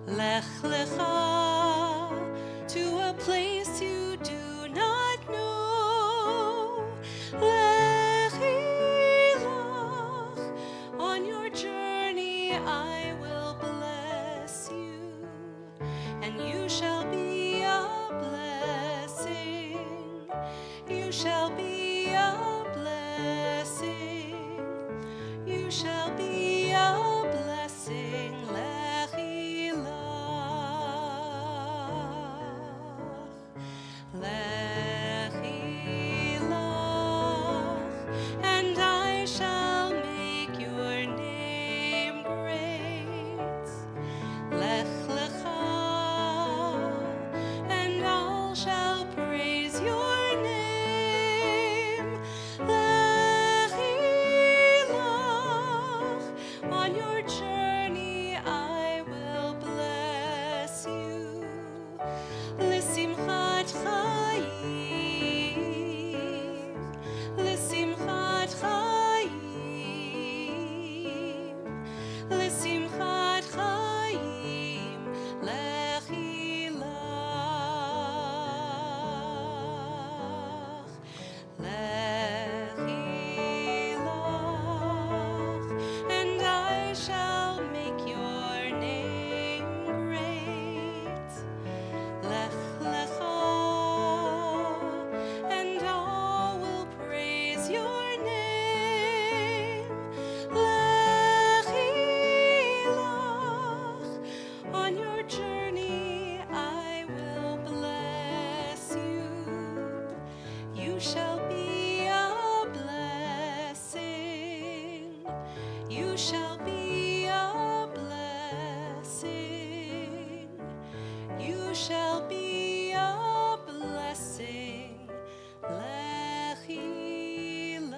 Lech lecha to a place you do not know. Lech ilach, on your journey I will bless you, and you shall be a blessing. You shall be a blessing. You shall be a blessing. Lech ilach. Lech ilach. And I shall make your name great. Lech lecha. And all shall praise your name. Lech ilach. On your journey I will bless you. L'simchat chayim. L'simchat chayim. L'simchat chayim. Lech ilach. Lech ilach. And I shall make your name great. Lech lecha. And all will praise your name. Lech ilach. On your journey I will bless you. You shall be a blessing. You shall be a blessing. You shall be a blessing. Lech ilach.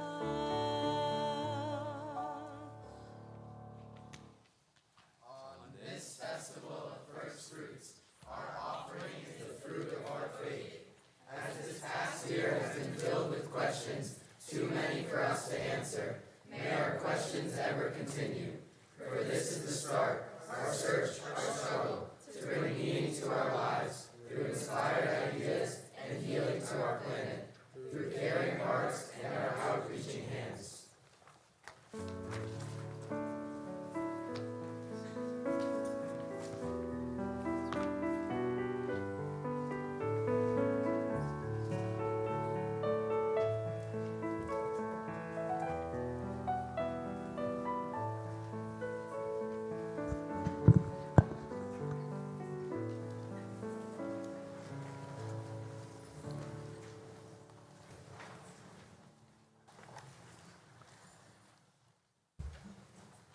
On this festival of first fruits, our offering is the fruit of our faith. As this past year has been filled with questions, too many for us to answer, may our questions ever continue. For this is the start, our search, our struggle, to bring meaning to our lives, through inspired ideas and healing to our planet, through caring hearts and our outreaching hands.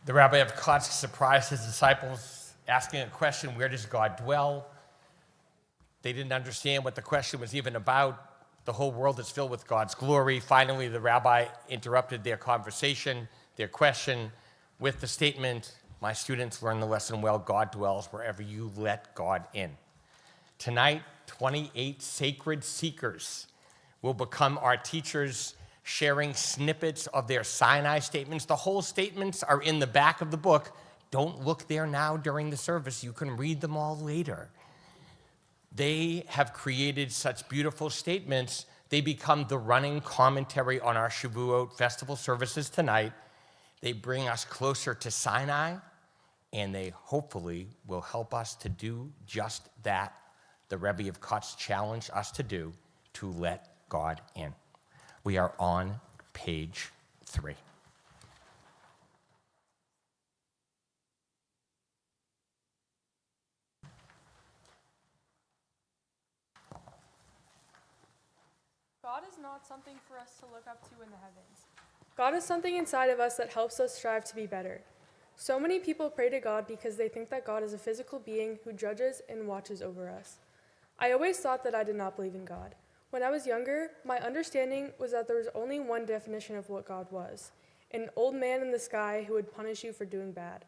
The rabbi of Kotsk surprised his disciples, asking a question, where does God dwell? They didn't understand what the question was even about. The whole world is filled with God's glory. Finally, the rabbi interrupted their conversation, their question, with the statement, my students learn the lesson well, God dwells wherever you let God in. Tonight, 28 sacred seekers will become our teachers, sharing snippets of their Sinai statements. The whole statements are in the back of the book. Don't look there now during the service. You can read them all later. They have created such beautiful statements. They become the running commentary on our Shavuot festival services tonight. They bring us closer to Sinai, and they hopefully will help us to do just that the Rebbe of Kotz challenged us to do, to let God in. We are on page 3. God is not something for us to look up to in the heavens. God is something inside of us that helps us strive to be better. So many people pray to God because they think that God is a physical being who judges and watches over us. I always thought that I did not believe in God. When I was younger, my understanding was that there was only one definition of what God was, an old man in the sky who would punish you for doing bad.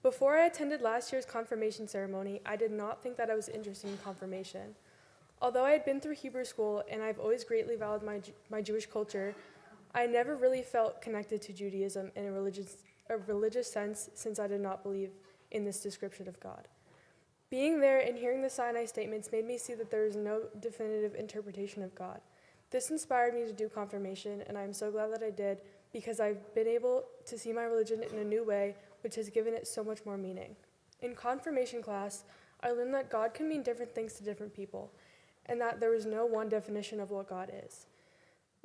Before I attended last year's confirmation ceremony, I did not think that I was interested in confirmation. Although I had been through Hebrew school and I've always greatly valued my Jewish culture, I never really felt connected to Judaism in a religious sense since I did not believe in this description of God. Being there and hearing the Sinai statements made me see that there is no definitive interpretation of God. This inspired me to do confirmation, and I am so glad that I did, because I've been able to see my religion in a new way, which has given it so much more meaning. In confirmation class, I learned that God can mean different things to different people, and that there is no one definition of what God is.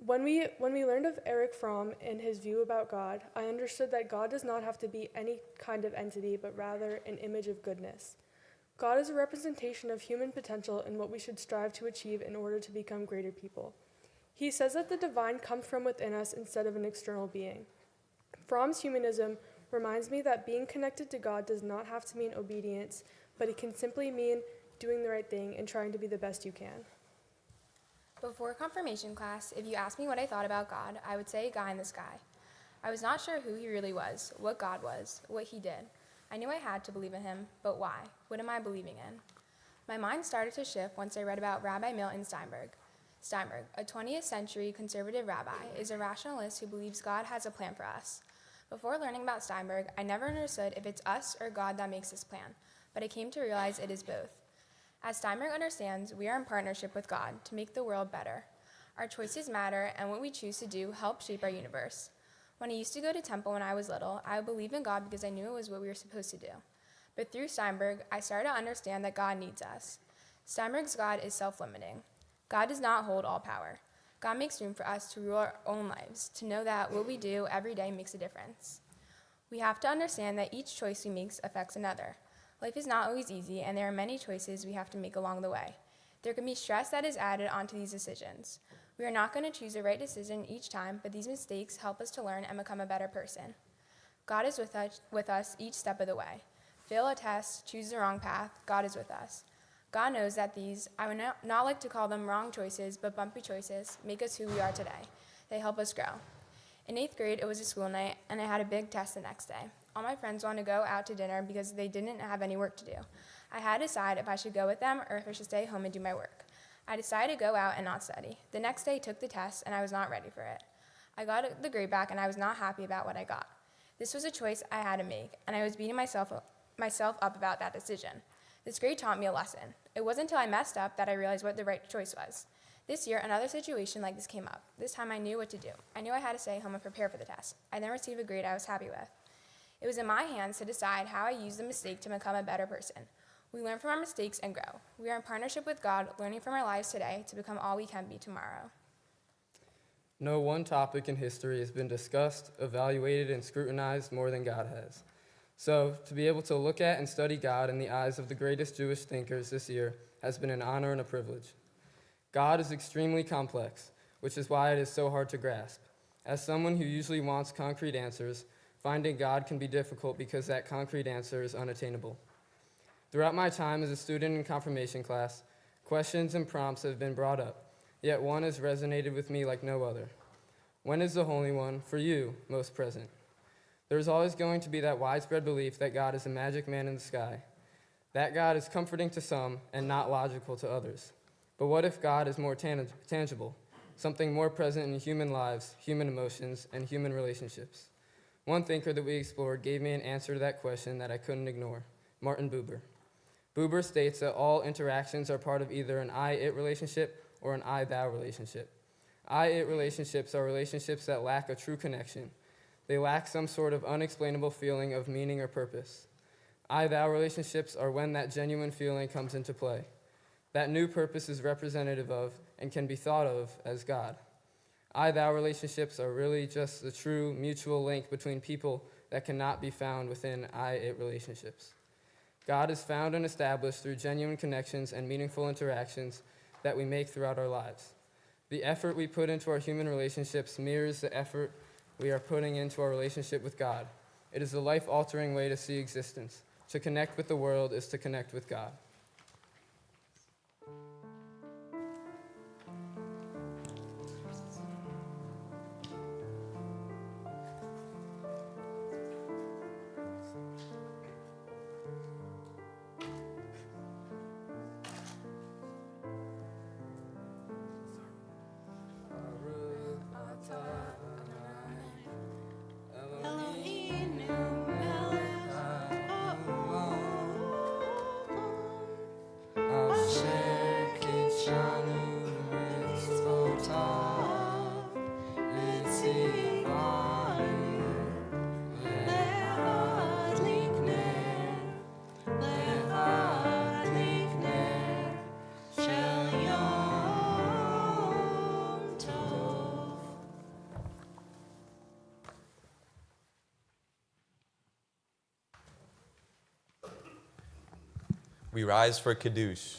When we learned of Erich Fromm and his view about God, I understood that God does not have to be any kind of entity, but rather an image of goodness. God is a representation of human potential and what we should strive to achieve in order to become greater people. He says that the divine comes from within us instead of an external being. Fromm's humanism reminds me that being connected to God does not have to mean obedience, but it can simply mean doing the right thing and trying to be the best you can. Before confirmation class, if you asked me what I thought about God, I would say a guy in the sky. I was not sure who he really was, what God was, what he did. I knew I had to believe in him, but why? What am I believing in? My mind started to shift once I read about Rabbi Milton Steinberg. Steinberg, a 20th century conservative rabbi, is a rationalist who believes God has a plan for us. Before learning about Steinberg, I never understood if it's us or God that makes this plan, but I came to realize it is both. As Steinberg understands, we are in partnership with God to make the world better. Our choices matter, and what we choose to do helps shape our universe. When I used to go to temple when I was little, I would believe in God because I knew it was what we were supposed to do. But through Steinberg, I started to understand that God needs us. Steinberg's God is self-limiting. God does not hold all power. God makes room for us to rule our own lives, to know that what we do every day makes a difference. We have to understand that each choice we make affects another. Life is not always easy, and there are many choices we have to make along the way. There can be stress that is added onto these decisions. We are not going to choose the right decision each time, but these mistakes help us to learn and become a better person. God is with us each step of the way. Fail a test, choose the wrong path, God is with us. God knows that these, I would not like to call them wrong choices, but bumpy choices, make us who we are today. They help us grow. In 8th grade, it was a school night, and I had a big test the next day. All my friends wanted to go out to dinner because they didn't have any work to do. I had to decide if I should go with them or if I should stay home and do my work. I decided to go out and not study. The next day, I took the test, and I was not ready for it. I got the grade back, and I was not happy about what I got. This was a choice I had to make, and I was beating myself up about that decision. This grade taught me a lesson. It wasn't until I messed up that I realized what the right choice was. This year, another situation like this came up. This time, I knew what to do. I knew I had to stay home and prepare for the test. I then received a grade I was happy with. It was in my hands to decide how I use the mistake to become a better person. We learn from our mistakes and grow. We are in partnership with God, learning from our lives today to become all we can be tomorrow. No one topic in history has been discussed, evaluated, and scrutinized more than God has. So, to be able to look at and study God in the eyes of the greatest Jewish thinkers this year has been an honor and a privilege. God is extremely complex, which is why it is so hard to grasp. As someone who usually wants concrete answers, finding God can be difficult because that concrete answer is unattainable. Throughout my time as a student in confirmation class, questions and prompts have been brought up, yet one has resonated with me like no other. When is the Holy One, for you, most present? There is always going to be that widespread belief that God is a magic man in the sky. That God is comforting to some and not logical to others. But what if God is more tangible, something more present in human lives, human emotions, and human relationships? One thinker that we explored gave me an answer to that question that I couldn't ignore, Martin Buber. Buber states that all interactions are part of either an I-it relationship or an I-thou relationship. I-it relationships are relationships that lack a true connection. They lack some sort of unexplainable feeling of meaning or purpose. I-thou relationships are when that genuine feeling comes into play. That new purpose is representative of and can be thought of as God. I-thou relationships are really just the true mutual link between people that cannot be found within I-it relationships. God is found and established through genuine connections and meaningful interactions that we make throughout our lives. The effort we put into our human relationships mirrors the effort we are putting into our relationship with God. It is a life-altering way to see existence. To connect with the world is to connect with God. We rise for Kiddush.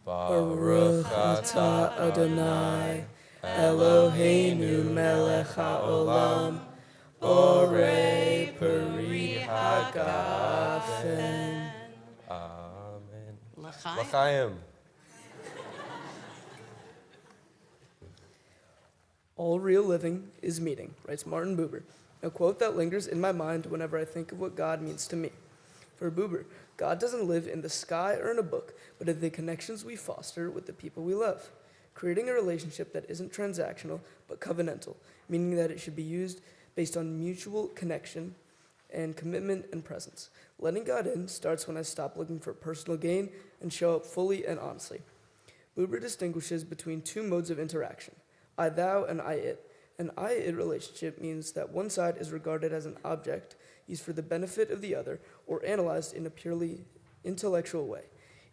Baruch atah Adonai, Eloheinu melech haolam, borei peri hagafen. Amen. L'chaim. L'chaim. All real living is meaning, writes Martin Buber, a quote that lingers in my mind whenever I think of what God means to me. For Buber, God doesn't live in the sky or in a book, but in the connections we foster with the people we love, creating a relationship that isn't transactional but covenantal, meaning that it should be used based on mutual connection and commitment and presence. Letting God in starts when I stop looking for personal gain and show up fully and honestly. Buber distinguishes between two modes of interaction, I-thou and I-it. An I-it relationship means that one side is regarded as an object used for the benefit of the other or analyzed in a purely intellectual way.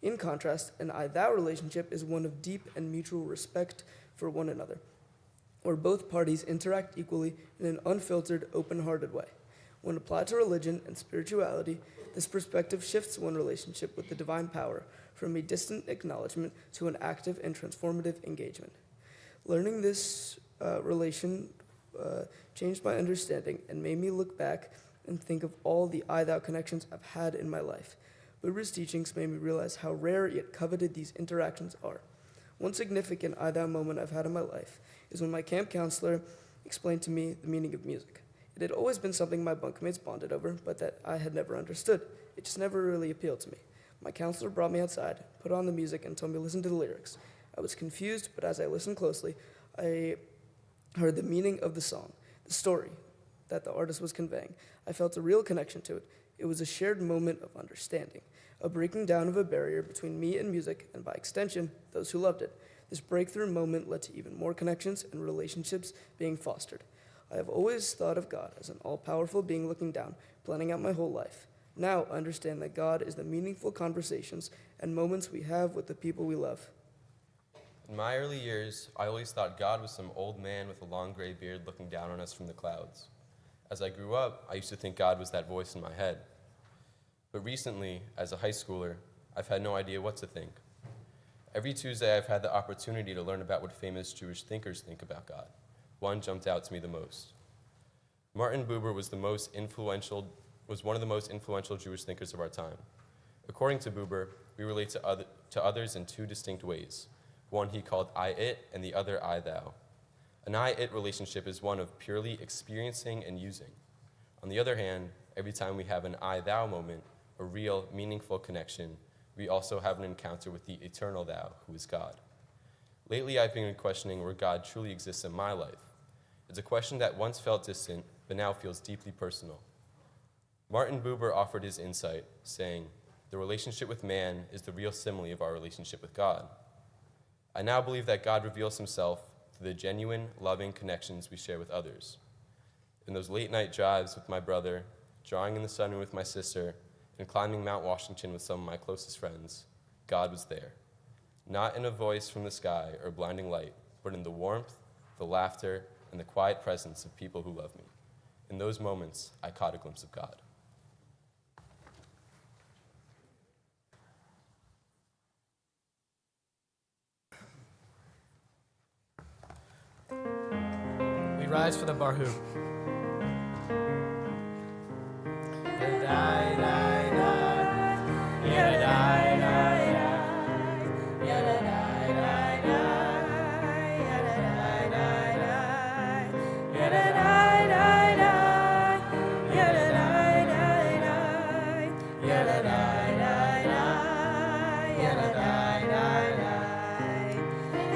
In contrast, an I-thou relationship is one of deep and mutual respect for one another, where both parties interact equally in an unfiltered, open-hearted way. When applied to religion and spirituality, this perspective shifts one relationship with the divine power from a distant acknowledgement to an active and transformative engagement. Learning this relation changed my understanding and made me look back and think of all the I-thou connections I've had in my life. Buber's teachings made me realize how rare yet coveted these interactions are. One significant I-thou moment I've had in my life is when my camp counselor explained to me the meaning of music. It had always been something my bunkmates bonded over, but that I had never understood. It just never really appealed to me. My counselor brought me outside, put on the music, and told me to listen to the lyrics. I was confused, but as I listened closely, I heard the meaning of the song, the story that the artist was conveying. I felt a real connection to it. It was a shared moment of understanding, a breaking down of a barrier between me and music, and by extension, those who loved it. This breakthrough moment led to even more connections and relationships being fostered. I have always thought of God as an all-powerful being looking down, planning out my whole life. Now I understand that God is the meaningful conversations and moments we have with the people we love. In my early years, I always thought God was some old man with a long gray beard looking down on us from the clouds. As I grew up, I used to think God was that voice in my head. But recently, as a high schooler, I've had no idea what to think. Every Tuesday, I've had the opportunity to learn about what famous Jewish thinkers think about God. One jumped out to me the most. Martin Buber was one of the most influential Jewish thinkers of our time. According to Buber, we relate to others in two distinct ways. One he called I-it and the other I-thou. An I-it relationship is one of purely experiencing and using. On the other hand, every time we have an I-thou moment, a real, meaningful connection, we also have an encounter with the eternal thou, who is God. Lately, I've been questioning where God truly exists in my life. It's a question that once felt distant, but now feels deeply personal. Martin Buber offered his insight, saying, "The relationship with man is the real simile of our relationship with God." I now believe that God reveals himself through the genuine, loving connections we share with others. In those late-night drives with my brother, drawing in the sun with my sister, and climbing Mount Washington with some of my closest friends, God was there. Not in a voice from the sky or blinding light, but in the warmth, the laughter, and the quiet presence of people who love me. In those moments, I caught a glimpse of God. We rise for the Barhu.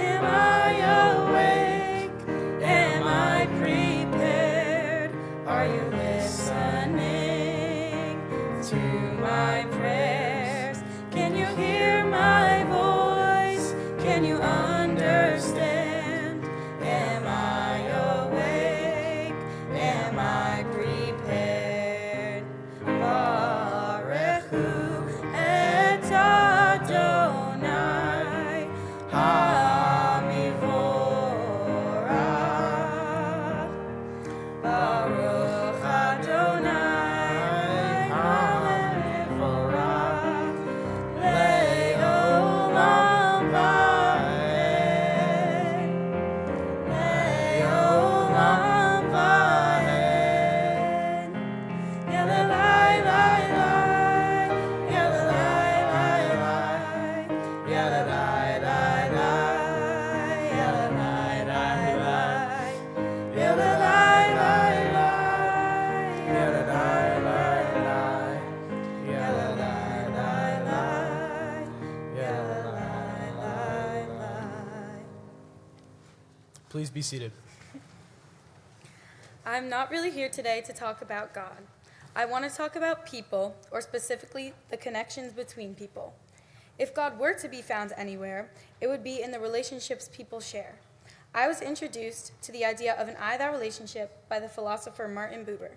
Am I awake? Am I prepared? Are you listening to my prayers? Can you hear my voice? Can you understand? Am I awake? Am I prepared? Baruch Hu et Adonai HaMivorach. Baruch Adonai Please be seated. I'm not really here today to talk about God. I want to talk about people, or specifically the connections between people. If God were to be found anywhere, it would be in the relationships people share. I was introduced to the idea of an I-thou relationship by the philosopher Martin Buber.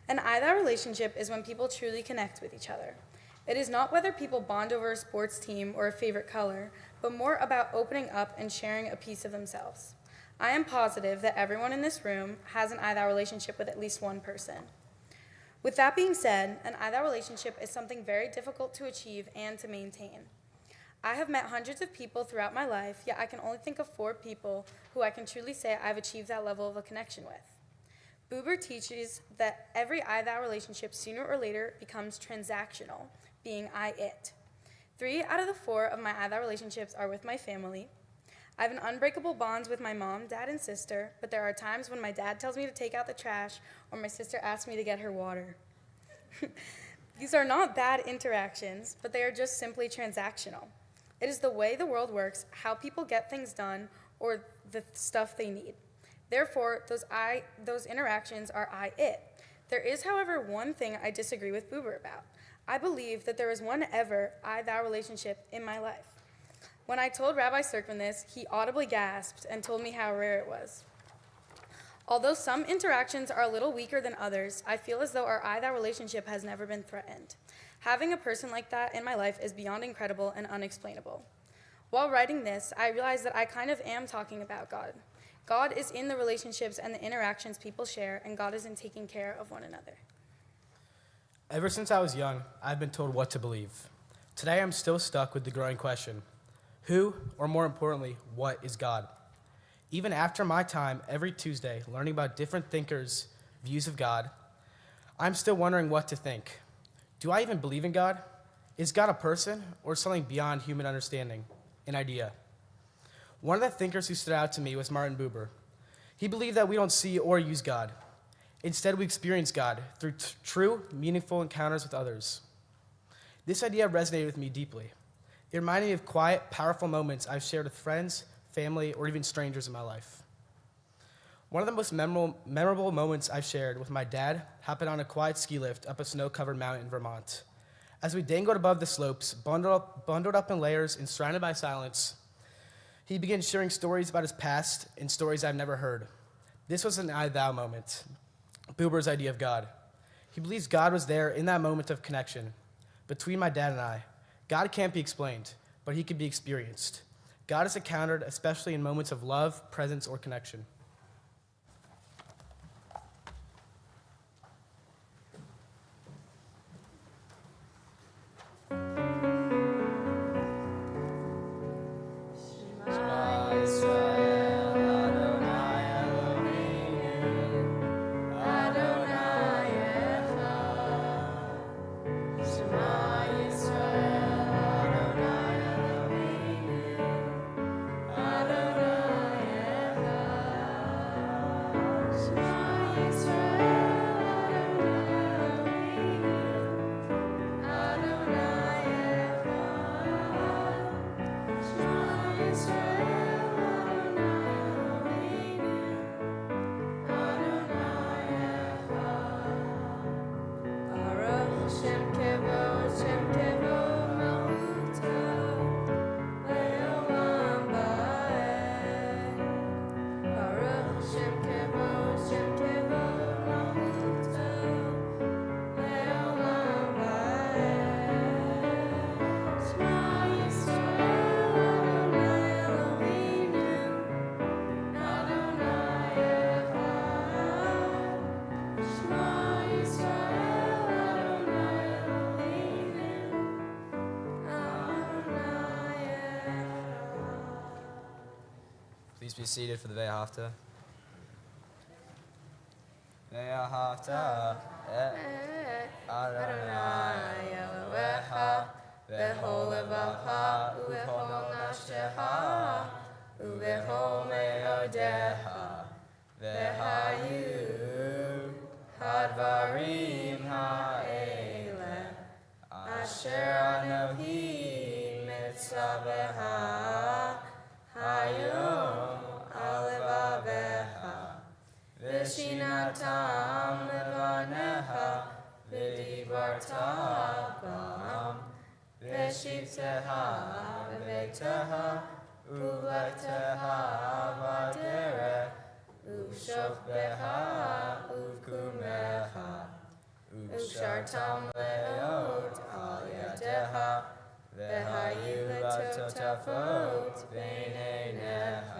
An I-thou relationship is when people truly connect with each other. It is not whether people bond over a sports team or a favorite color, but more about opening up and sharing a piece of themselves. I am positive that everyone in this room has an I-thou relationship with at least one person. With that being said, an I-thou relationship is something very difficult to achieve and to maintain. I have met hundreds of people throughout my life, yet I can only think of 4 people who I can truly say I've achieved that level of a connection with. Buber teaches that every I-thou relationship sooner or later becomes transactional, being I-it. 3 out of the 4 of my I-thou relationships are with my family. I have an unbreakable bond with my mom, dad, and sister, but there are times when my dad tells me to take out the trash or my sister asks me to get her water. These are not bad interactions, but they are just simply transactional. It is the way the world works, how people get things done, or the stuff they need. Therefore, those interactions are I-it. There is, however, one thing I disagree with Buber about. I believe that there is one ever I-thou relationship in my life. When I told Rabbi Serkin this, he audibly gasped and told me how rare it was. Although some interactions are a little weaker than others, I feel as though our I-thou relationship has never been threatened. Having a person like that in my life is beyond incredible and unexplainable. While writing this, I realized that I kind of am talking about God. God is in the relationships and the interactions people share, and God is in taking care of one another. Ever since I was young, I've been told what to believe. Today, I'm still stuck with the growing question. Who, or more importantly, what is God? Even after my time every Tuesday learning about different thinkers' views of God, I'm still wondering what to think. Do I even believe in God? Is God a person or something beyond human understanding, an idea? One of the thinkers who stood out to me was Martin Buber. He believed that we don't see or use God. Instead, we experience God through true, meaningful encounters with others. This idea resonated with me deeply. It reminded me of quiet, powerful moments I've shared with friends, family, or even strangers in my life. One of the most memorable moments I've shared with my dad happened on a quiet ski lift up a snow-covered mountain in Vermont. As we dangled above the slopes, bundled up in layers and surrounded by silence, he began sharing stories about his past and stories I've never heard. This was an I-thou moment, Buber's idea of God. He believes God was there in that moment of connection between my dad and I. God can't be explained, but he can be experienced. God is encountered especially in moments of love, presence, or connection. Please be seated for the Ve'ahavta. Ve'ahavta Adonai Elohecha v'chol levacha u'v'chol nafshecha u'v'chol me'odecha v'hayu הדברים האלה אשר אנוכי מצווך היום על לבביך ושיננתם לבניך ודיברת בם בשבתך בביתך ובלכתך בדרך ובשוכבך ובקומך ושרתם להיות על ידיך והיו לטוטפות בין עיניך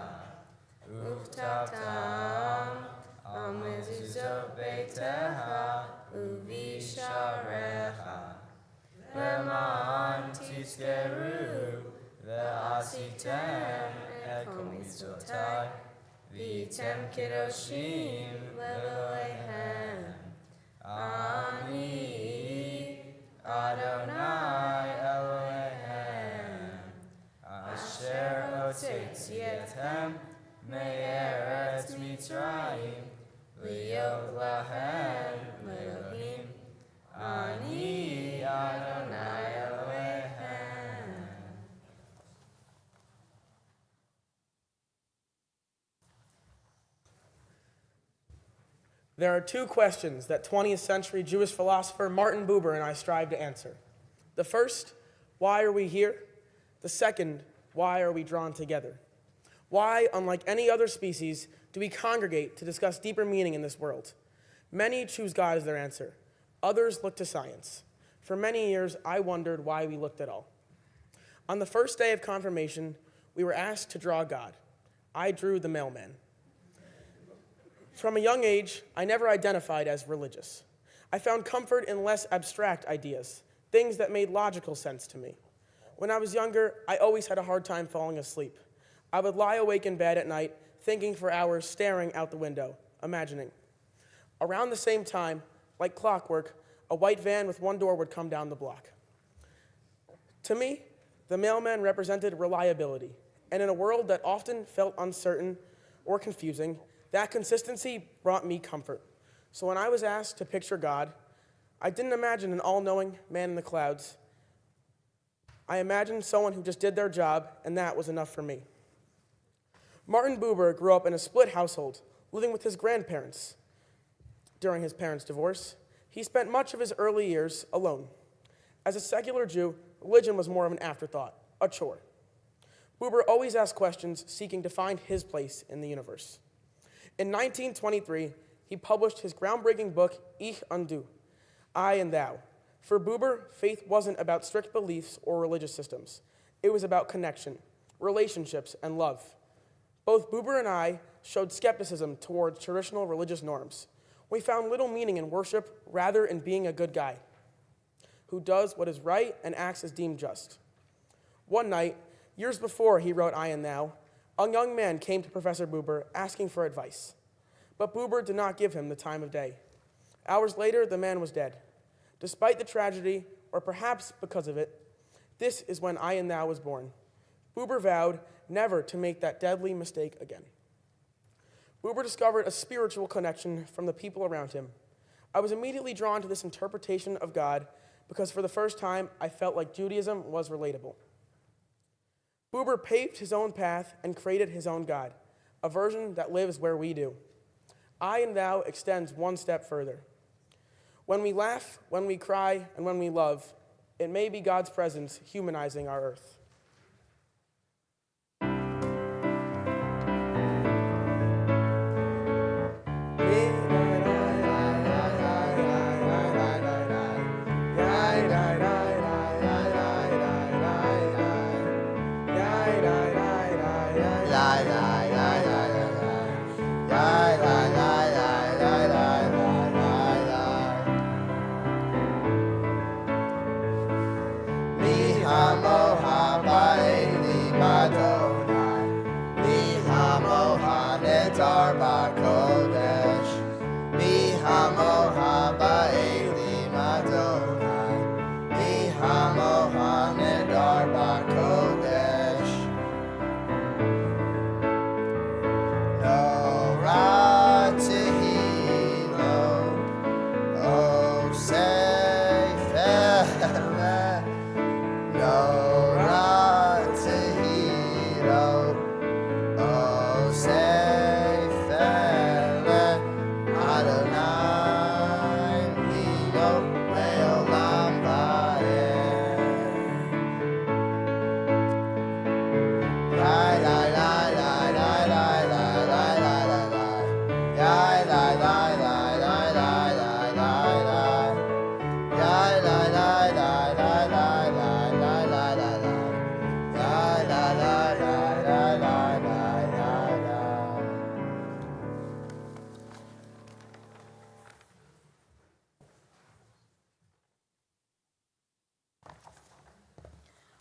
וכתבתם על מזוזות ביתך ובשעריך למען תזכרו ועשיתם את כל מצוותי והייתם קדושים לאלוהיכם. אני אדוני אלוהיכם אשר הוצאתי אתכם מארץ מצרים להיות לכם לאלוהים. אני אדוני אלוהיכם. There are two questions that 20th century Jewish philosopher Martin Buber and I strive to answer. The first, why are we here? The second, why are we drawn together? Why, unlike any other species, do we congregate to discuss deeper meaning in this world? Many choose God as their answer. Others look to science. For many years, I wondered why we looked at all. On the first day of confirmation, we were asked to draw God. I drew the mailman. From a young age, I never identified as religious. I found comfort in less abstract ideas, things that made logical sense to me. When I was younger, I always had a hard time falling asleep. I would lie awake in bed at night, thinking for hours, staring out the window, imagining. Around the same time, like clockwork, a white van with one door would come down the block. To me, the mailman represented reliability, and in a world that often felt uncertain or confusing, that consistency brought me comfort. So when I was asked to picture God, I didn't imagine an all-knowing man in the clouds. I imagined someone who just did their job, and that was enough for me. Martin Buber grew up in a split household, living with his grandparents. During his parents' divorce, he spent much of his early years alone. As a secular Jew, religion was more of an afterthought, a chore. Buber always asked questions, seeking to find his place in the universe. In 1923, he published his groundbreaking book, Ich und Du, I and Thou. For Buber, faith wasn't about strict beliefs or religious systems. It was about connection, relationships, and love. Both Buber and I showed skepticism towards traditional religious norms. We found little meaning in worship rather in being a good guy who does what is right and acts as deemed just. One night, years before he wrote I and Thou, a young man came to Professor Buber asking for advice. But Buber did not give him the time of day. Hours later, the man was dead. Despite the tragedy, or perhaps because of it, this is when I and Thou was born. Buber vowed never to make that deadly mistake again. Buber discovered a spiritual connection from the people around him. I was immediately drawn to this interpretation of God because for the first time, I felt like Judaism was relatable. Buber paved his own path and created his own God, a version that lives where we do. I and Thou extends one step further. When we laugh, when we cry, and when we love, it may be God's presence humanizing our earth. Moha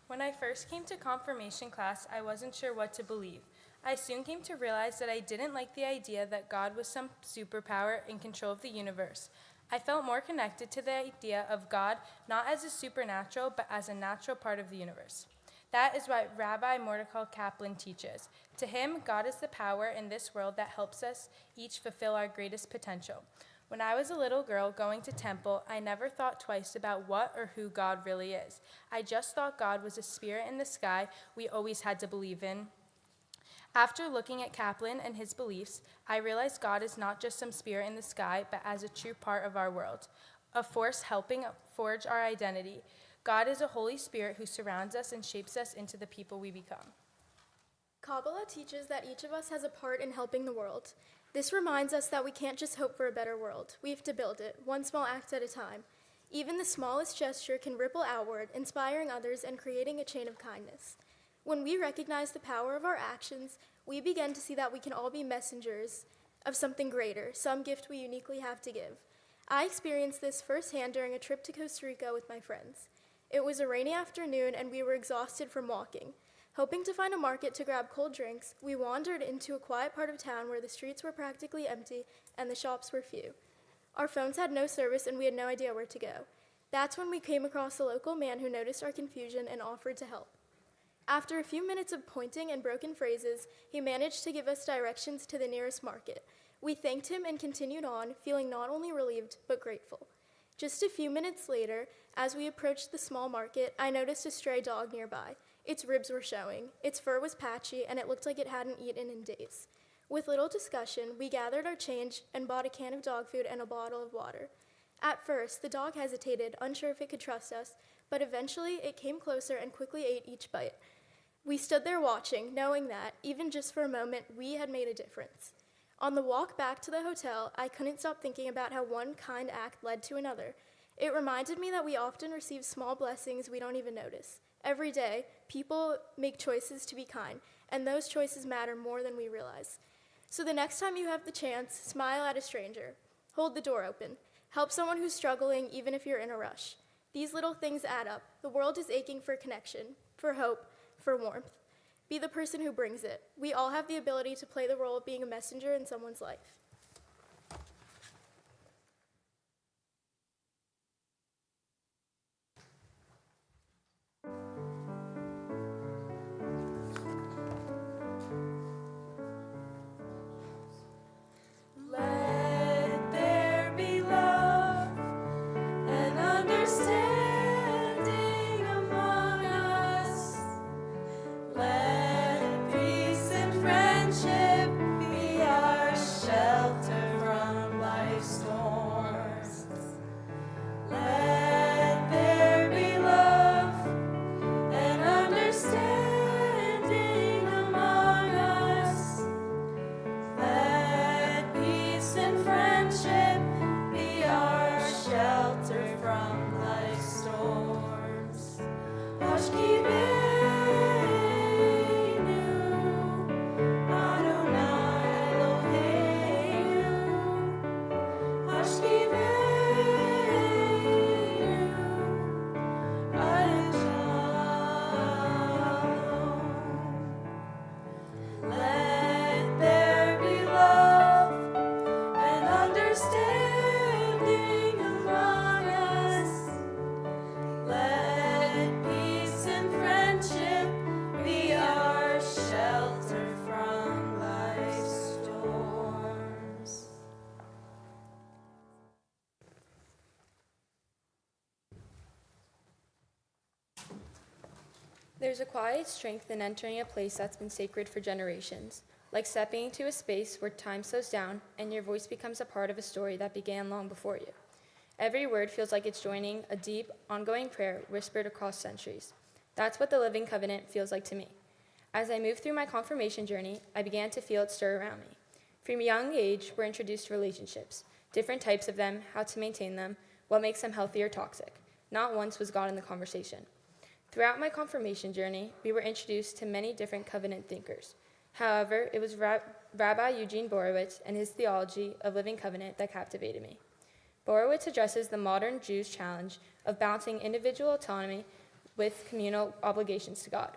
When I first came to confirmation class, I wasn't sure what to believe. I soon came to realize that I didn't like the idea that God was some superpower in control of the universe. I felt more connected to the idea of God not as a supernatural, but as a natural part of the universe. That is what Rabbi Mordecai Kaplan teaches. To him, God is the power in this world that helps us each fulfill our greatest potential. When I was a little girl going to temple, I never thought twice about what or who God really is. I just thought God was a spirit in the sky we always had to believe in. After looking at Kaplan and his beliefs, I realized God is not just some spirit in the sky, but as a true part of our world, a force helping forge our identity. God is a Holy Spirit who surrounds us and shapes us into the people we become. Kabbalah teaches that each of us has a part in helping the world. This reminds us that we can't just hope for a better world. We have to build it, one small act at a time. Even the smallest gesture can ripple outward, inspiring others and creating a chain of kindness. When we recognize the power of our actions, we begin to see that we can all be messengers of something greater, some gift we uniquely have to give. I experienced this firsthand during a trip to Costa Rica with my friends. It was a rainy afternoon and we were exhausted from walking. Hoping to find a market to grab cold drinks, we wandered into a quiet part of town where the streets were practically empty and the shops were few. Our phones had no service and we had no idea where to go. That's when we came across a local man who noticed our confusion and offered to help. After a few minutes of pointing and broken phrases, he managed to give us directions to the nearest market. We thanked him and continued on, feeling not only relieved, but grateful. Just a few minutes later, as we approached the small market, I noticed a stray dog nearby. Its ribs were showing, its fur was patchy, and it looked like it hadn't eaten in days. With little discussion, we gathered our change and bought a can of dog food and a bottle of water. At first, the dog hesitated, unsure if it could trust us, but eventually it came closer and quickly ate each bite. We stood there watching, knowing that, even just for a moment, we had made a difference. On the walk back to the hotel, I couldn't stop thinking about how one kind act led to another. It reminded me that we often receive small blessings we don't even notice. Every day, people make choices to be kind, and those choices matter more than we realize. So the next time you have the chance, smile at a stranger. Hold the door open. Help someone who's struggling, even if you're in a rush. These little things add up. The world is aching for connection, for hope, for warmth. Be the person who brings it. We all have the ability to play the role of being a messenger in someone's life. Let there be love and understanding among us. Let peace and friendship be our shelter. There's a quiet strength in entering a place that's been sacred for generations, like stepping into a space where time slows down and your voice becomes a part of a story that began long before you. Every word feels like it's joining a deep, ongoing prayer whispered across centuries. That's what the Living Covenant feels like to me. As I moved through my confirmation journey, I began to feel it stir around me. From a young age, we're introduced to relationships, different types of them, how to maintain them, what makes them healthy or toxic. Not once was God in the conversation. Throughout my confirmation journey, we were introduced to many different covenant thinkers. However, it was Rabbi Eugene Borowitz and his theology of living covenant that captivated me. Borowitz addresses the modern Jew's challenge of balancing individual autonomy with communal obligations to God.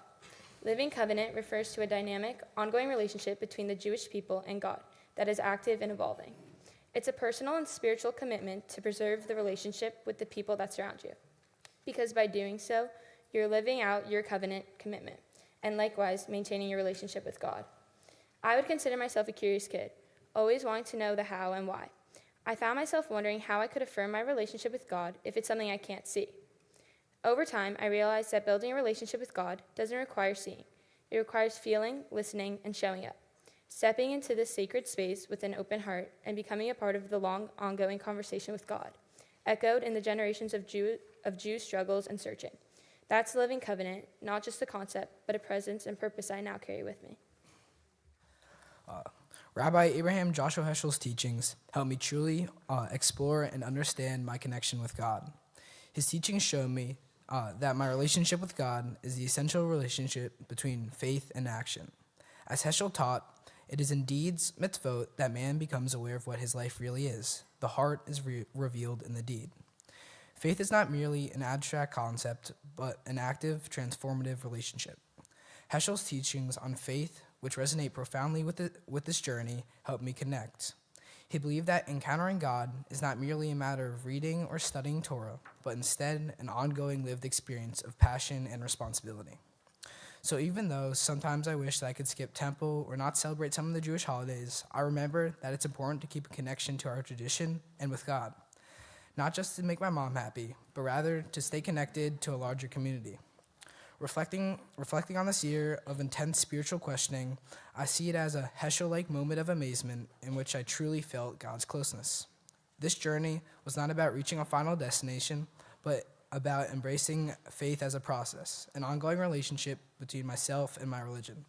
Living covenant refers to a dynamic, ongoing relationship between the Jewish people and God that is active and evolving. It's a personal and spiritual commitment to preserve the relationship with the people that surround you, because by doing so, you're living out your covenant commitment, and likewise maintaining your relationship with God. I would consider myself a curious kid, always wanting to know the how and why. I found myself wondering how I could affirm my relationship with God if it's something I can't see. Over time, I realized that building a relationship with God doesn't require seeing. It requires feeling, listening, and showing up. Stepping into this sacred space with an open heart and becoming a part of the long, ongoing conversation with God, echoed in the generations of Jews' struggles and searching. That's the living covenant, not just a concept, but a presence and purpose I now carry with me. Rabbi Abraham Joshua Heschel's teachings help me truly explore and understand my connection with God. His teachings show me that my relationship with God is the essential relationship between faith and action. As Heschel taught, it is in deeds, mitzvot, that man becomes aware of what his life really is. The heart is revealed in the deed. Faith is not merely an abstract concept, but an active, transformative relationship. Heschel's teachings on faith, which resonate profoundly with this journey, help me connect. He believed that encountering God is not merely a matter of reading or studying Torah, but instead an ongoing lived experience of passion and responsibility. So even though sometimes I wish that I could skip temple or not celebrate some of the Jewish holidays, I remember that it's important to keep a connection to our tradition and with God. Not just to make my mom happy, but rather to stay connected to a larger community. Reflecting on this year of intense spiritual questioning, I see it as a Heschel-like moment of amazement in which I truly felt God's closeness. This journey was not about reaching a final destination, but about embracing faith as a process, an ongoing relationship between myself and my religion.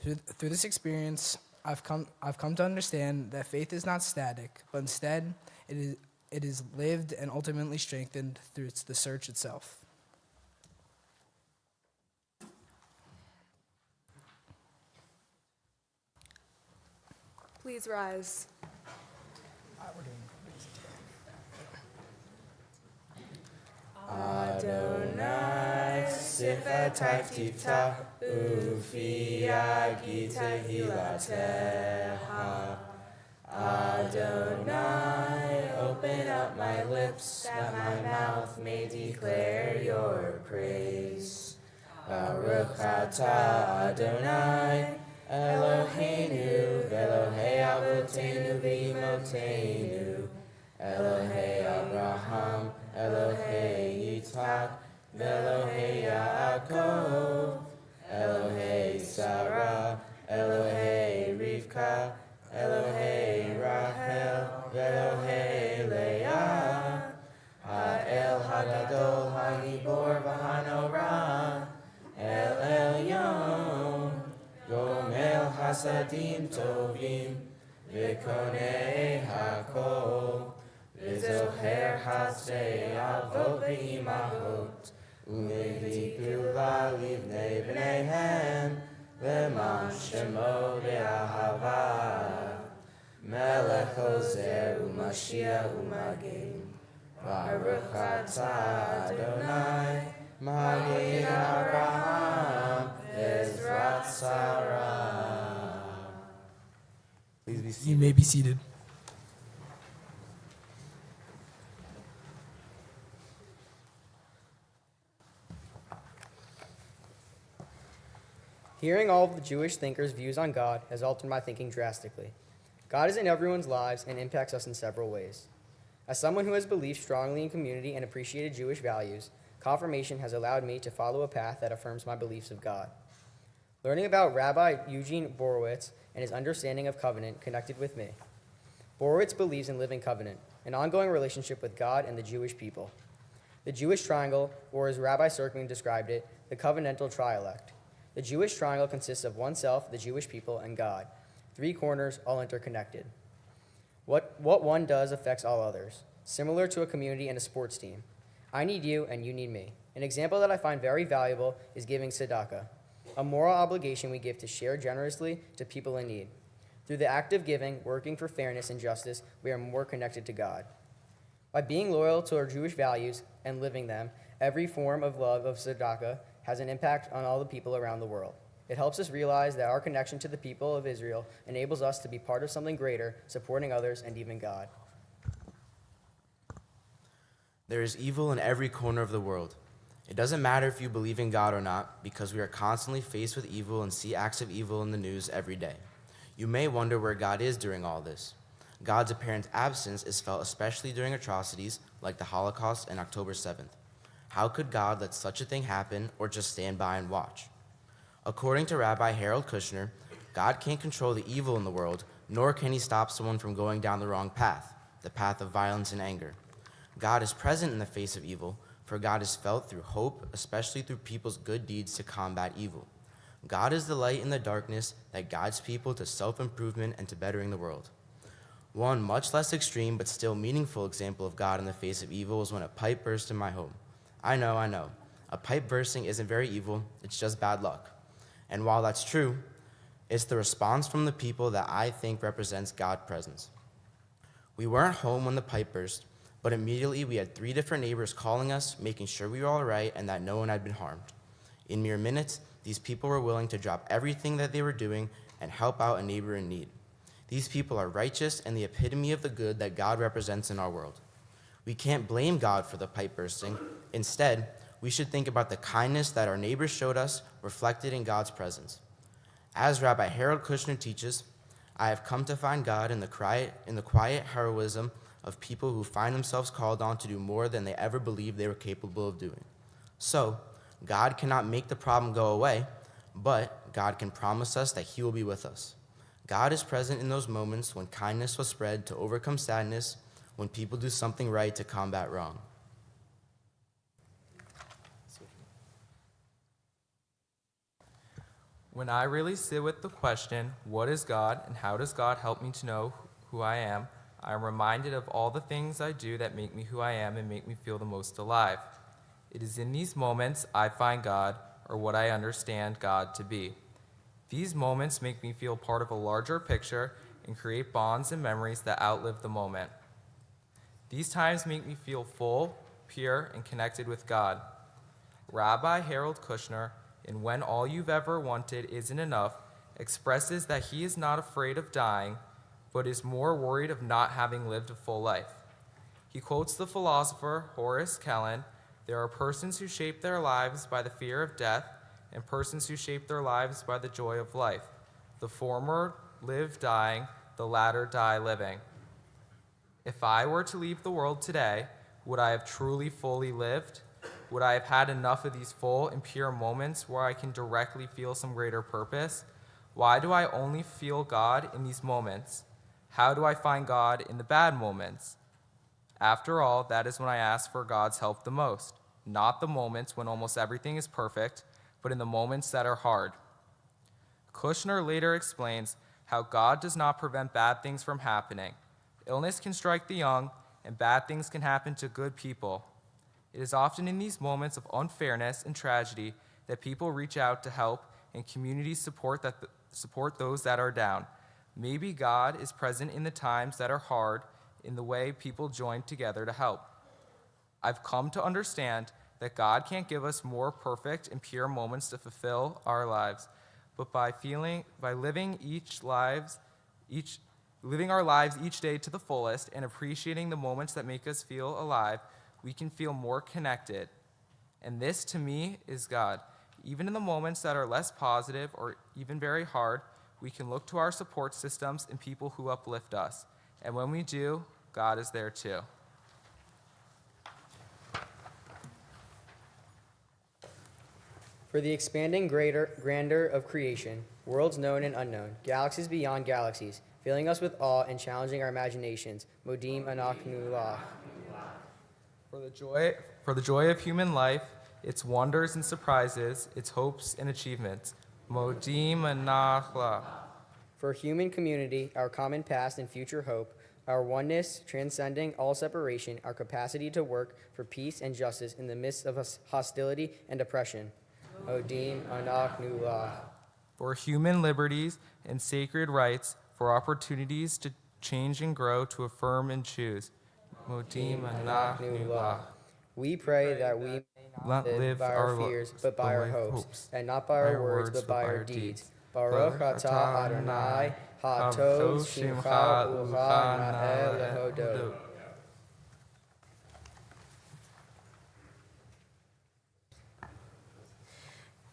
Through this experience, I've come to understand that faith is not static, but instead it is lived and ultimately strengthened through the search itself. Please rise. Adonai, sifatai tifta, ufia gita hilateha. Adonai, open up my lips, that my mouth may declare your praise. Baruch atah Adonai, Eloheinu, Elohei Avotenu v'Imotenu, Elohei Abraham, Elohei Yitzhak, Elohei Yaakov, Elohei Sarah, Elohei Rivka, Elohei Rachel, Elohei Leah, Ha'el Hagadol Hagibor V'Hanorah, El Elyon, Gomel Hasadim Tovim, V'Konei Hakol, V'Zoher Hasei Avot V'Imahot, U'V'Tikula Livnei B'neihem, Leman Shemo Be'ahava, Melech Ozer U'Mashiach U'Magin, Baruch atah Adonai, Magin Abraham, Ezrat Sarah. Please be seated. You may be seated. Hearing all of the Jewish thinkers' views on God has altered my thinking drastically. God is in everyone's lives and impacts us in several ways. As someone who has believed strongly in community and appreciated Jewish values, Confirmation has allowed me to follow a path that affirms my beliefs of God. Learning about Rabbi Eugene Borowitz and his understanding of covenant connected with me. Borowitz believes in living covenant, an ongoing relationship with God and the Jewish people. The Jewish triangle, or as Rabbi Serkman described it, the covenantal trialect. The Jewish triangle consists of oneself, the Jewish people, and God. 3 corners, all interconnected. What one does affects all others, similar to a community and a sports team. I need you and you need me. An example that I find very valuable is giving tzedakah, a moral obligation we give to share generously to people in need. Through the act of giving, working for fairness and justice, we are more connected to God. By being loyal to our Jewish values and living them, every form of love of tzedakah has an impact on all the people around the world. It helps us realize that our connection to the people of Israel enables us to be part of something greater, supporting others and even God. There is evil in every corner of the world. It doesn't matter if you believe in God or not, because we are constantly faced with evil and see acts of evil in the news every day. You may wonder where God is during all this. God's apparent absence is felt especially during atrocities like the Holocaust and October 7th. How could God let such a thing happen or just stand by and watch? According to Rabbi Harold Kushner, God can't control the evil in the world, nor can he stop someone from going down the wrong path, the path of violence and anger. God is present in the face of evil, for God is felt through hope, especially through people's good deeds to combat evil. God is the light in the darkness that guides people to self-improvement and to bettering the world. One much less extreme but still meaningful example of God in the face of evil is when a pipe burst in my home. I know. A pipe bursting isn't very evil, it's just bad luck. And while that's true, it's the response from the people that I think represents God's presence. We weren't home when the pipe burst, but immediately we had 3 different neighbors calling us, making sure we were all right and that no one had been harmed. In mere minutes, these people were willing to drop everything that they were doing and help out a neighbor in need. These people are righteous and the epitome of the good that God represents in our world. We can't blame God for the pipe bursting. Instead, we should think about the kindness that our neighbors showed us reflected in God's presence. As Rabbi Harold Kushner teaches, I have come to find God in the quiet heroism of people who find themselves called on to do more than they ever believed they were capable of doing. So, God cannot make the problem go away, but God can promise us that he will be with us. God is present in those moments when kindness was spread to overcome sadness, when people do something right to combat wrong. When I really sit with the question, what is God and how does God help me to know who I am reminded of all the things I do that make me who I am and make me feel the most alive. It is in these moments I find God, or what I understand God to be. These moments make me feel part of a larger picture and create bonds and memories that outlive the moment. These times make me feel full, pure, and connected with God. Rabbi Harold Kushner, in When All You've Ever Wanted Isn't Enough, expresses that he is not afraid of dying, but is more worried of not having lived a full life. He quotes the philosopher Horace Kellan, "There are persons who shape their lives by the fear of death, and persons who shape their lives by the joy of life. The former live dying, the latter die living." If I were to leave the world today, would I have truly fully lived? Would I have had enough of these full and pure moments where I can directly feel some greater purpose? Why do I only feel God in these moments? How do I find God in the bad moments? After all, that is when I ask for God's help the most, not the moments when almost everything is perfect, but in the moments that are hard. Kushner later explains how God does not prevent bad things from happening. Illness can strike the young, and bad things can happen to good people. It is often in these moments of unfairness and tragedy that people reach out to help and communities support those that are down. Maybe God is present in the times that are hard in the way people join together to help. I've come to understand that God can't give us more perfect and pure moments to fulfill our lives, but by living our lives each day to the fullest and appreciating the moments that make us feel alive, we can feel more connected. And this, to me, is God. Even in the moments that are less positive or even very hard, we can look to our support systems and people who uplift us. And when we do, God is there too. For the expanding grandeur of creation, worlds known and unknown, galaxies beyond galaxies, filling us with awe and challenging our imaginations. Modim Anaknulah. For the joy of human life, its wonders and surprises, its hopes and achievements. Modim Anachla. For human community, our common past and future hope, our oneness transcending all separation, our capacity to work for peace and justice in the midst of hostility and oppression. Modim Anaknulah. For human liberties and sacred rights, for opportunities to change and grow, to affirm and choose. Modim Anaknulah. We pray that we may not live by our fears, but by our hopes, and not by our words, but by our deeds. Baruch atah Adonai, ha'tov shimcha u'cha na'el lehodot.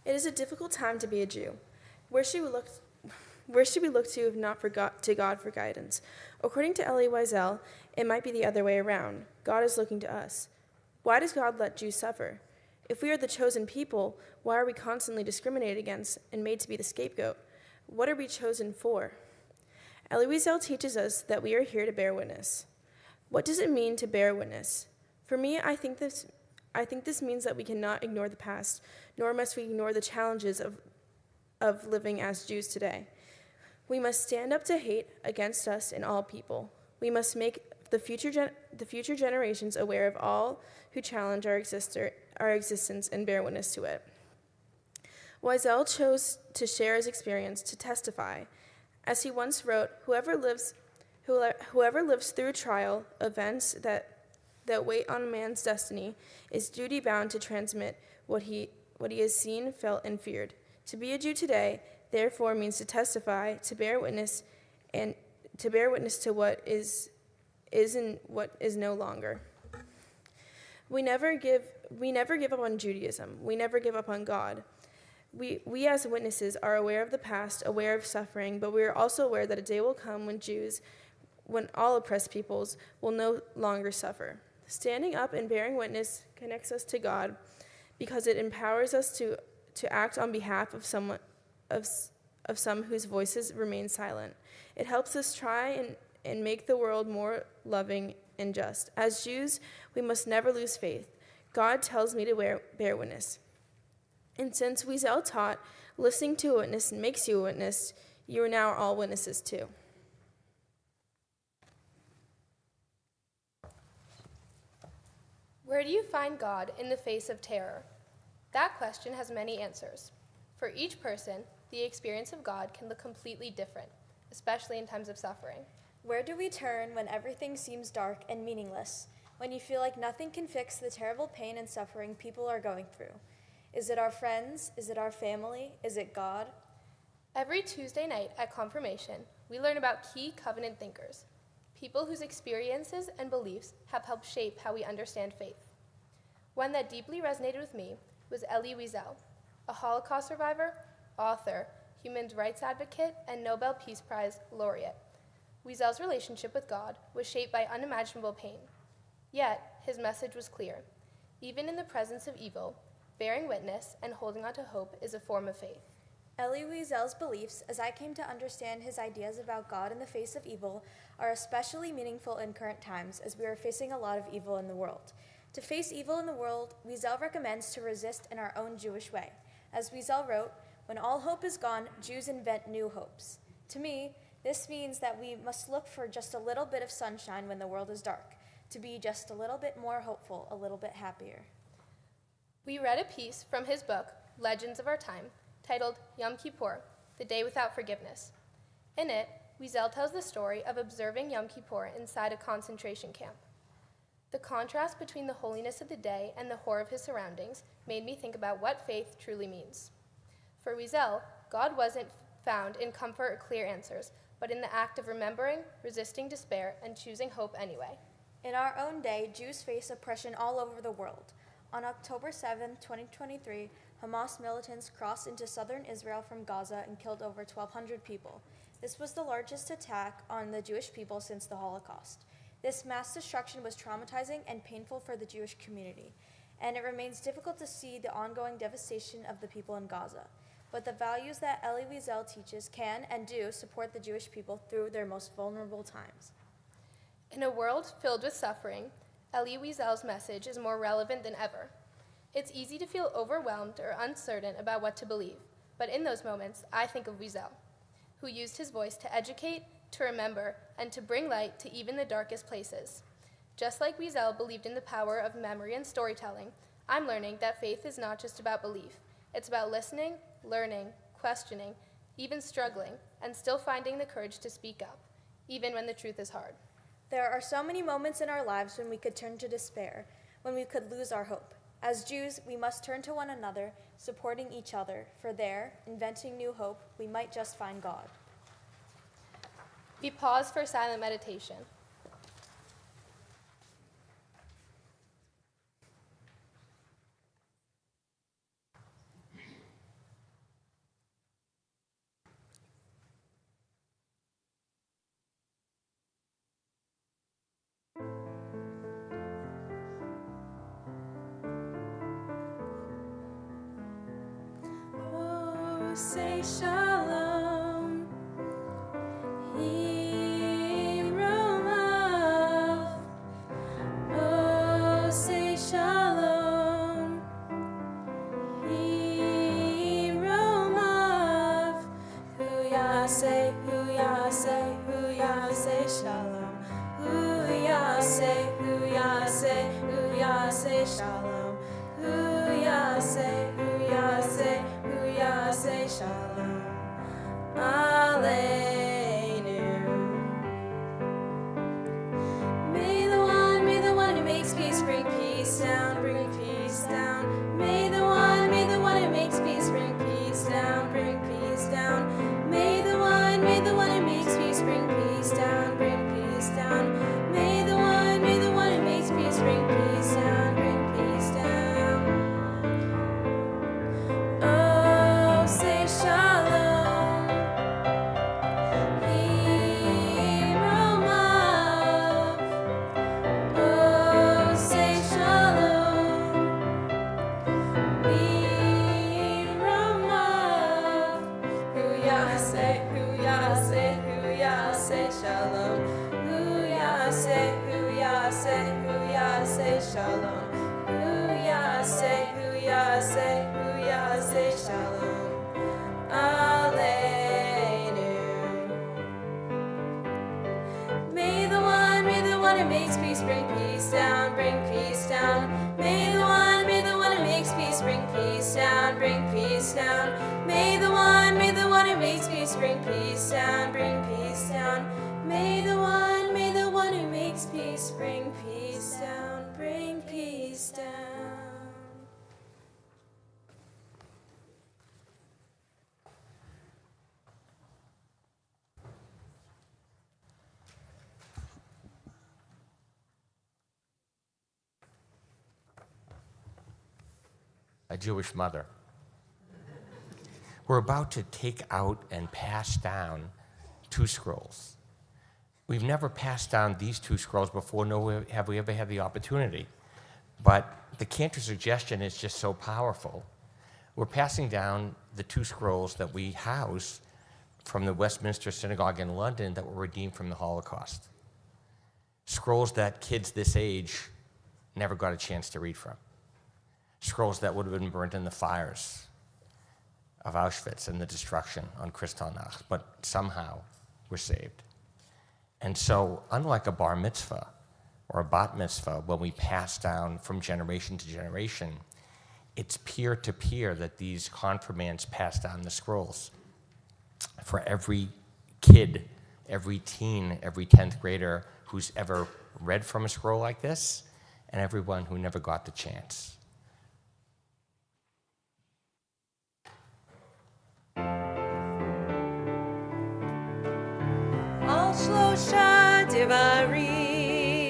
It is a difficult time to be a Jew. Where should we look to if not to God for guidance? According to Elie Wiesel, it might be the other way around. God is looking to us. Why does God let Jews suffer? If we are the chosen people, why are we constantly discriminated against and made to be the scapegoat? What are we chosen for? Elie Wiesel teaches us that we are here to bear witness. What does it mean to bear witness? For me, I think this means that we cannot ignore the past, nor must we ignore the challenges of living as Jews today. We must stand up to hate against us and all people. We must make the future generations aware of all who challenge our existence and bear witness to it. Wiesel chose to share his experience, to testify. As he once wrote, whoever lives through trial, events that wait on man's destiny, is duty-bound to transmit what he has seen, felt, and feared. To be a Jew today, therefore, means to testify, to bear witness, and to bear witness to what is and what is no longer. We never give up on Judaism. We never give up on God. We as witnesses are aware of the past, aware of suffering, but we are also aware that a day will come when all oppressed peoples will no longer suffer. Standing up and bearing witness connects us to God because it empowers us to act on behalf of some whose voices remain silent. It helps us try and make the world more loving and just. As Jews, we must never lose faith. God tells me to bear witness. And since Wiesel taught, listening to a witness makes you a witness, you are now all witnesses too. Where do you find God in the face of terror? That question has many answers. For each person, the experience of God can look completely different, especially in times of suffering. Where do we turn when everything seems dark and meaningless, when you feel like nothing can fix the terrible pain and suffering people are going through? Is it our friends? Is it our family? Is it God? Every Tuesday night at Confirmation, we learn about key covenant thinkers, people whose experiences and beliefs have helped shape how we understand faith. One that deeply resonated with me was Elie Wiesel, a Holocaust survivor, author, human rights advocate, and Nobel Peace Prize laureate. Wiesel's relationship with God was shaped by unimaginable pain. Yet, his message was clear. Even in the presence of evil, bearing witness and holding on to hope is a form of faith. Elie Wiesel's beliefs, as I came to understand his ideas about God in the face of evil, are especially meaningful in current times as we are facing a lot of evil in the world. To face evil in the world, Wiesel recommends to resist in our own Jewish way. As Wiesel wrote, when all hope is gone, Jews invent new hopes. To me, this means that we must look for just a little bit of sunshine when the world is dark, to be just a little bit more hopeful, a little bit happier. We read a piece from his book, Legends of Our Time, titled Yom Kippur, The Day Without Forgiveness. In it, Wiesel tells the story of observing Yom Kippur inside a concentration camp. The contrast between the holiness of the day and the horror of his surroundings made me think about what faith truly means. For Wiesel, God wasn't found in comfort or clear answers, but in the act of remembering, resisting despair, and choosing hope anyway. In our own day, Jews face oppression all over the world. On October 7, 2023, Hamas militants crossed into southern Israel from Gaza and killed over 1,200 people. This was the largest attack on the Jewish people since the Holocaust. This mass destruction was traumatizing and painful for the Jewish community. and it remains difficult to see the ongoing devastation of the people in Gaza. But the values that Elie Wiesel teaches can and do support the Jewish people through their most vulnerable times. In a world filled with suffering, Elie Wiesel's message is more relevant than ever. It's easy to feel overwhelmed or uncertain about what to believe, but in those moments, I think of Wiesel, who used his voice to educate, to remember, and to bring light to even the darkest places. Just like Wiesel believed in the power of memory and storytelling, I'm learning that faith is not just about belief. It's about listening, learning, questioning, even struggling, and still finding the courage to speak up, even when the truth is hard. There are so many moments in our lives when we could turn to despair, when we could lose our hope. As Jews, we must turn to one another, supporting each other, for there, inventing new hope, we might just find God. We pause for silent meditation. Say shalom, Romav. Oh, say shalom, Romav. Hu yaseh shalom. Hu yaseh shalom. Hu yaseh shalom aleinu. May the one who makes peace bring peace down, bring peace down. May the one who makes peace bring peace down, bring peace down. May the one who makes peace bring peace down, bring peace down. May the one who makes peace bring peace down, bring peace down. Oh, say shalom, Romav. Oh, say shalom, Romav. Hu yaseh shalom. Hu yaseh shalom. Hu yaseh shalom aleinu. May the one who makes peace bring peace down, bring peace down. May the one who makes peace bring peace down, bring peace down. May the one who makes peace bring peace down, bring peace down. May the one who makes peace bring peace down, bring peace down. A Jewish mother. We're about to take out and pass down 2 scrolls. We've never passed down these 2 scrolls before, nor have we ever had the opportunity. But the cantor suggestion is just so powerful. We're passing down the 2 scrolls that we house from the Westminster Synagogue in London that were redeemed from the Holocaust. Scrolls that kids this age never got a chance to read from. Scrolls that would have been burnt in the fires of Auschwitz and the destruction on Kristallnacht, but somehow were saved. And so, unlike a bar mitzvah or a bat mitzvah, when we pass down from generation to generation, it's peer-to-peer that these confirmands pass down the scrolls. For every kid, every teen, every 10th grader who's ever read from a scroll like this, and everyone who never got the chance. Al shlosha devarim,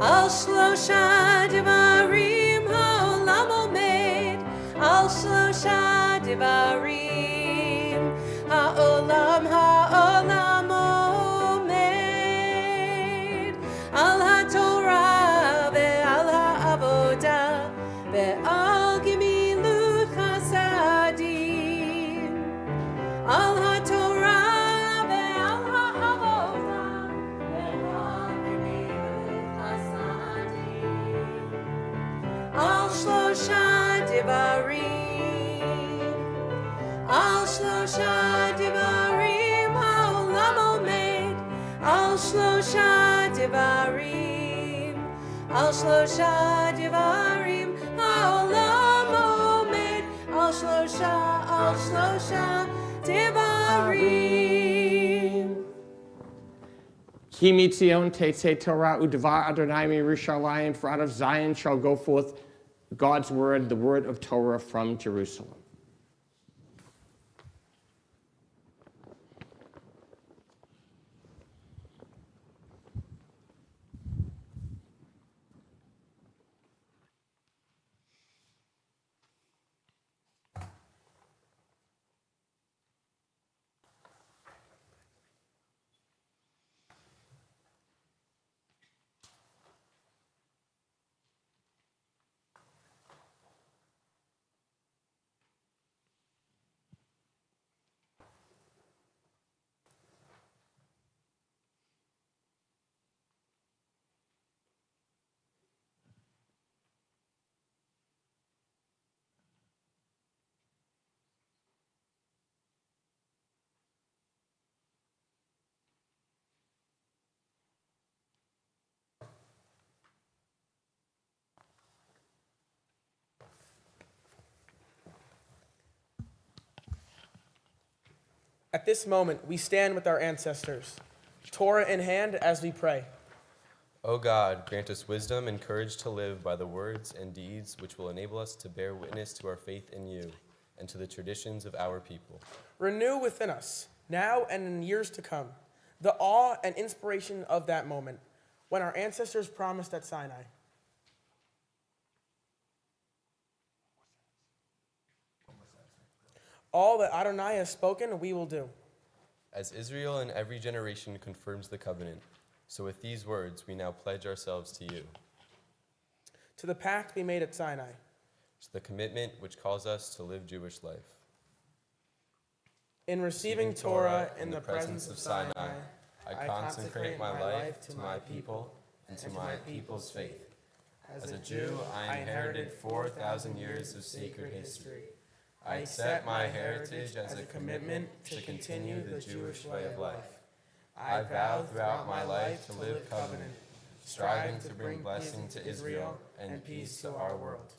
al shlosha devarim, ha'olam omed, al shlosha devarim, ha'olam omed, al ha'torah ve'al ha'avodah. Be'al gemilut chasadim, al haTorah ve'al ha'avodah, be'al gemilut chasadim, al shlosha devarim, al shlosha devarim ha'olam omed, al shlosha devarim, al shlosha devarim ha'olam omed, al shlosha devarim. Ki mitzion tetzei Torah u'devar Adonai miYerushalayim, for out of Zion shall go forth God's word, the word of Torah from Jerusalem. At this moment, we stand with our ancestors, Torah in hand as we pray. O God, grant us wisdom and courage to live by the words and deeds which will enable us to bear witness to our faith in you and to the traditions of our people. Renew within us, now and in years to come, the awe and inspiration of that moment when our ancestors promised at Sinai. All that Adonai has spoken, we will do. As Israel in every generation confirms the covenant, so with these words we now pledge ourselves to you. To the pact we made at Sinai. To the commitment which calls us to live Jewish life. In receiving Torah in the presence of Sinai, I consecrate my life to my people and to my people's faith. As a Jew, I inherited 4,000 years of sacred history. I accept my heritage as a commitment to continue the Jewish way of life. I vow throughout my life to live covenant, striving to bring blessing to Israel and peace to our world.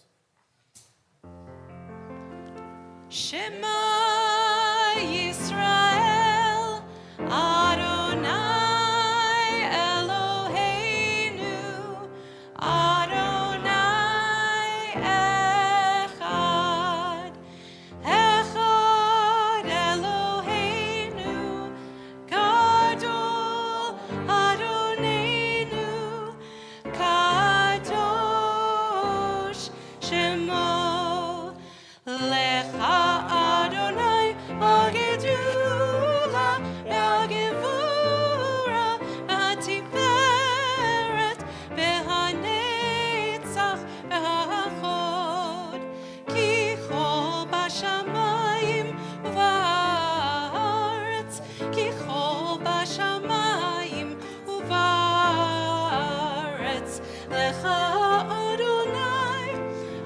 Shema Yisrael, Adonai Eloheinu, Adonai Echad, Echad Eloheinu, Gadol Adonenu, Kadosh Shemo, Lecha Adonai, Agedula, Agevura, Atiferet, Behanetzach, Behachod, Ki chol bashamayim uvaretz, Ki chol bashamayim uvaretz, Lecha Adonai,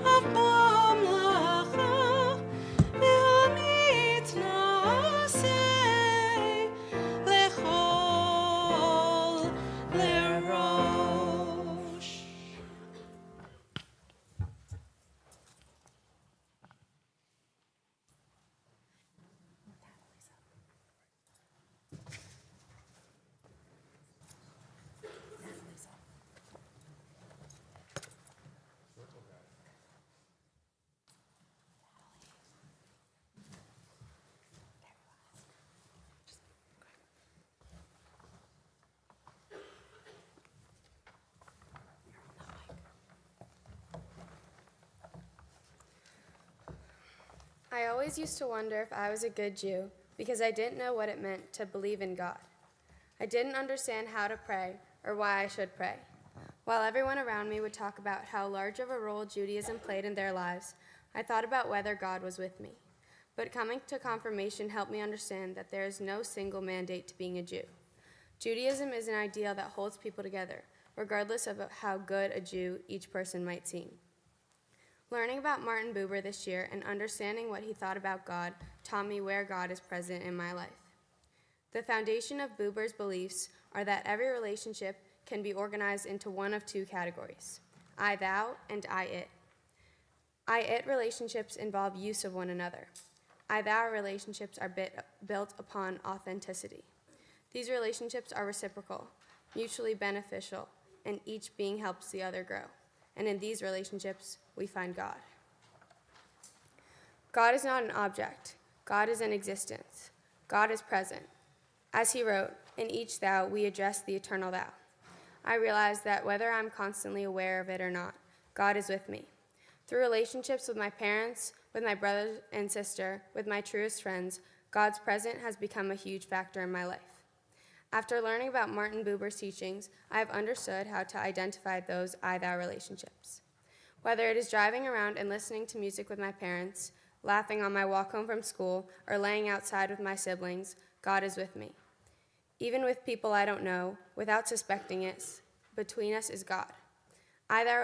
Abam Lacha, Ve'amit Naseh, Lechol Lerosh. I always used to wonder if I was a good Jew because I didn't know what it meant to believe in God. I didn't understand how to pray or why I should pray. While everyone around me would talk about how large of a role Judaism played in their lives, I thought about whether God was with me. But coming to confirmation helped me understand that there is no single mandate to being a Jew. Judaism is an ideal that holds people together, regardless of how good a Jew each person might seem. Learning about Martin Buber this year and understanding what he thought about God taught me where God is present in my life. The foundation of Buber's beliefs are that every relationship can be organized into one of two categories, I-thou and I-it. I-it relationships involve use of one another. I-thou relationships are built upon authenticity. These relationships are reciprocal, mutually beneficial, and each being helps the other grow. And in these relationships, we find God. God is not an object. God is an existence. God is present. As he wrote, in each thou we address the eternal thou. I realize that whether I'm constantly aware of it or not, God is with me. Through relationships with my parents, with my brother and sister, with my truest friends, God's presence has become a huge factor in my life. After learning about Martin Buber's teachings, I have understood how to identify those I-thou relationships. Whether it is driving around and listening to music with my parents, laughing on my walk home from school, or laying outside with my siblings, God is with me. Even with people I don't know, without suspecting it, between us is God. In I-thou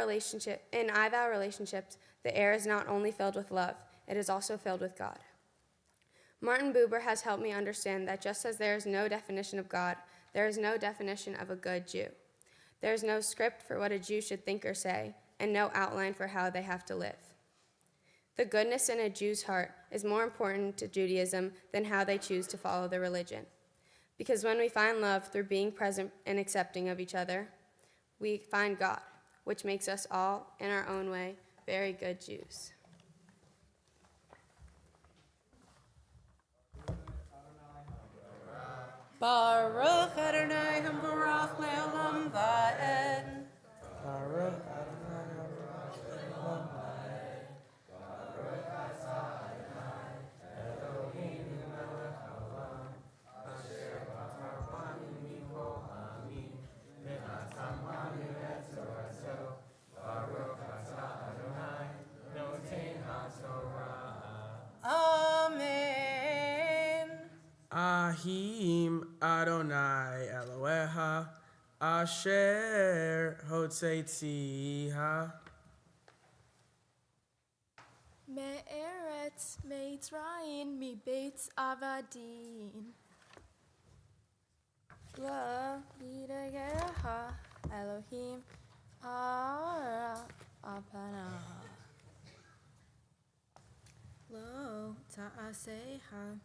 relationships, the air is not only filled with love, it is also filled with God. Martin Buber has helped me understand that just as there is no definition of God, there is no definition of a good Jew. There is no script for what a Jew should think or say, and no outline for how they have to live. The goodness in a Jew's heart is more important to Judaism than how they choose to follow the religion. Because when we find love through being present and accepting of each other, we find God, which makes us all, in our own way, very good Jews. Baruch Adonai Hamvarach Le'olam Va'ed. Baruch Amen. Ahim Adonai Elohecha Asher Hotzetziha. Me'eretz Mitzrayim mi Beitz Avadim. La Yidageha Elohim Ara Apana. Lo Ta'aseha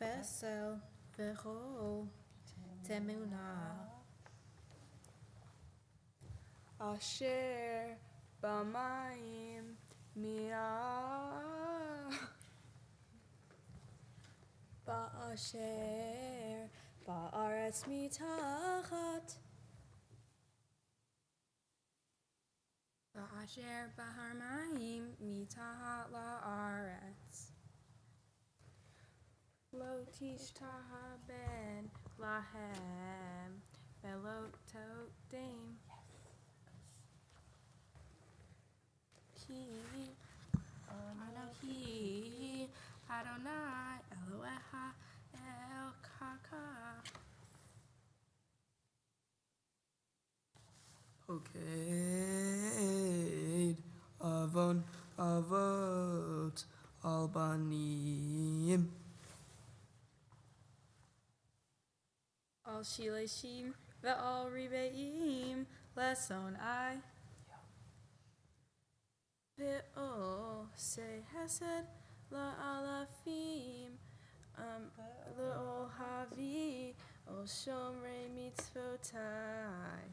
Vesel V'cho Temuna. Asher Bamayim Mi'ah. Ba'asher Ba'aretz Mitachat. Ba'asher Bahar Mayim Mitahat La'aretz. Lo Tishtaha Ben Lahem Velo Todim. Ki Anohi Adonai Elohecha El Kaka. Okay. Avon Avot Albanim. Al Shileshim Ve'al Ribeim Leson I. Ve'o Se Hesed La'alafim Le'ohavi O Shomrei Mitzvotai.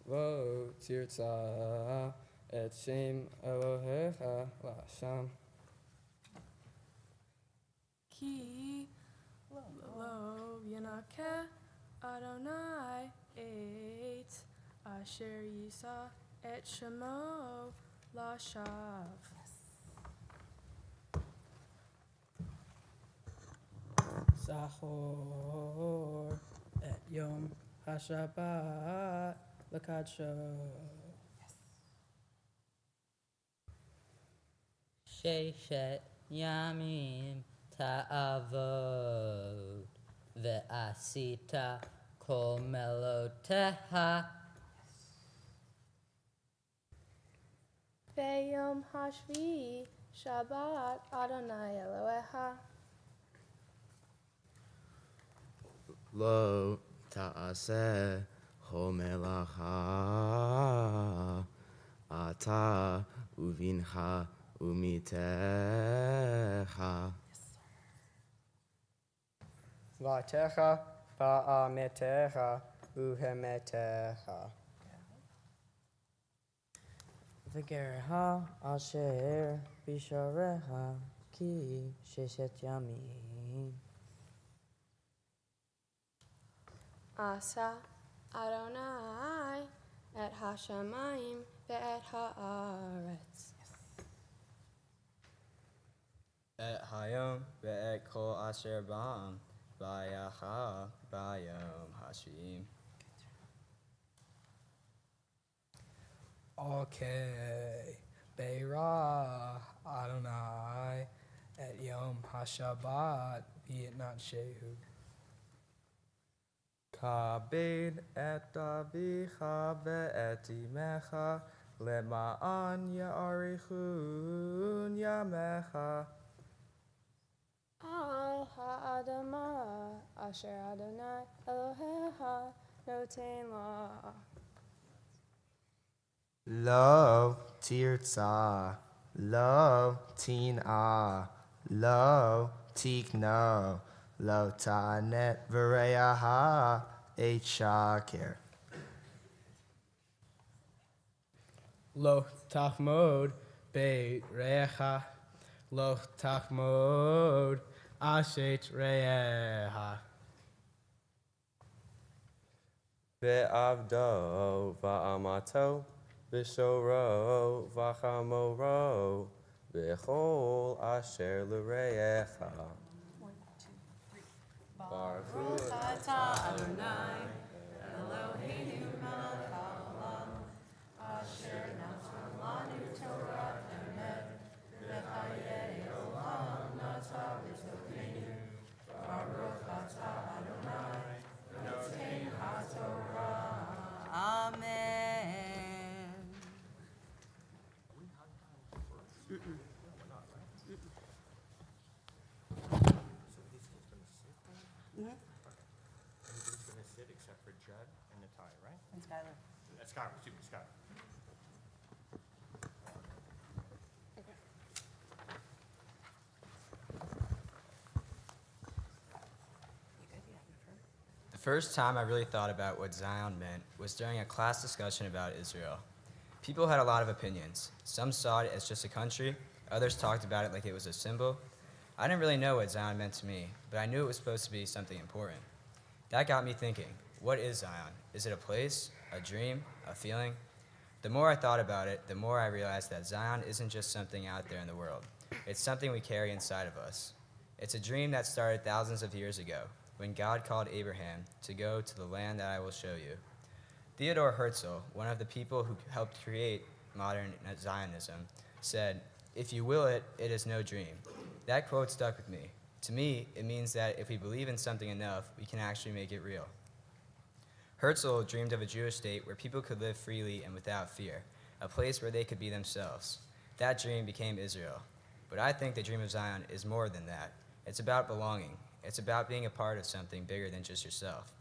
Lo tirtza et shem Elohecha lasham. Ki Lo Yanakeh Adonai et Asher Yisa et Shemo Lashav. Zachor et Yom Hashabbat Lakadsho. Sheshet Yamim Ta'avod Ve'asita Kol Meloteha Ve'yom hashvi Shabbat Adonai Eloheha. Lo ta'aseh ho melacha ata uvincha umitecha. Vatecha va'ametecha uhemetecha. V'gereha asher bishareha ki sheshet yamim. Asa Adonai et hashamayim ve'et haaretz. Et hayom ve'et kol asher ba'am v'yacha b'yom hashvim. Okay. Beirah Adonai et Yom HaShabbat v'yitnat shehu. Kabed et avicha ve'et imecha lema'an ya'arichun yamecha. Al ha'adamah asher Adonai Elohecha noten la. Lo tirtza, lo tina, lo tikno, lo ta'anet v'reyaha et shaker. Lo tachmod beit recha. Lo tachmod ashet reha. Ve'avdo va'amato v'shoro v'chamoro v'chol asher l'reyecha. Baruch hu atah Adonai Eloheinu melech haolam asher natan lanu Torah emet v'chayei olam nata v'tokeinu. Baruch atah Adonai noten haTorah. Amen. Everybody's going to sit except for Judd and Natalia, right? And Skylar. That's Skylar, excuse me, Skylar. The first time I really thought about what Zion meant was during a class discussion about Israel. People had a lot of opinions. Some saw it as just a country, others talked about it like it was a symbol. I didn't really know what Zion meant to me, but I knew it was supposed to be something important. That got me thinking, what is Zion? Is it a place, a dream, a feeling? The more I thought about it, the more I realized that Zion isn't just something out there in the world. It's something we carry inside of us. It's a dream that started thousands of years ago, when God called Abraham to go to the land that I will show you. Theodore Herzl, one of the people who helped create modern Zionism, said, "If you will it, it is no dream." That quote stuck with me. To me, it means that if we believe in something enough, we can actually make it real. Herzl dreamed of a Jewish state where people could live freely and without fear, a place where they could be themselves. That dream became Israel. But I think the dream of Zion is more than that. It's about belonging. It's about being a part of something bigger than just yourself.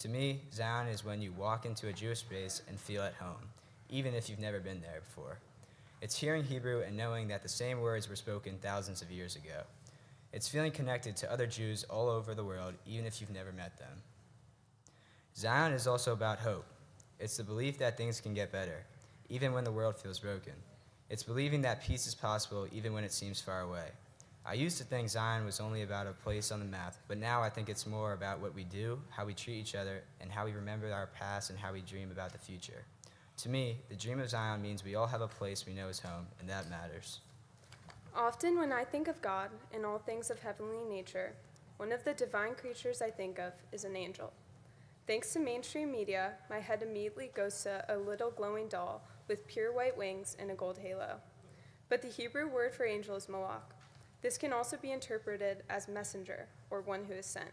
To me, Zion is when you walk into a Jewish space and feel at home, even if you've never been there before. It's hearing Hebrew and knowing that the same words were spoken thousands of years ago. It's feeling connected to other Jews all over the world, even if you've never met them. Zion is also about hope. It's the belief that things can get better, even when the world feels broken. It's believing that peace is possible, even when it seems far away. I used to think Zion was only about a place on the map, but now I think it's more about what we do, how we treat each other, and how we remember our past and how we dream about the future. To me, the dream of Zion means we all have a place we know is home, and that matters. Often when I think of God and all things of heavenly nature, one of the divine creatures I think of is an angel. Thanks to mainstream media, my head immediately goes to a little glowing doll with pure white wings and a gold halo. But the Hebrew word for angel is malach. This can also be interpreted as messenger, or one who is sent.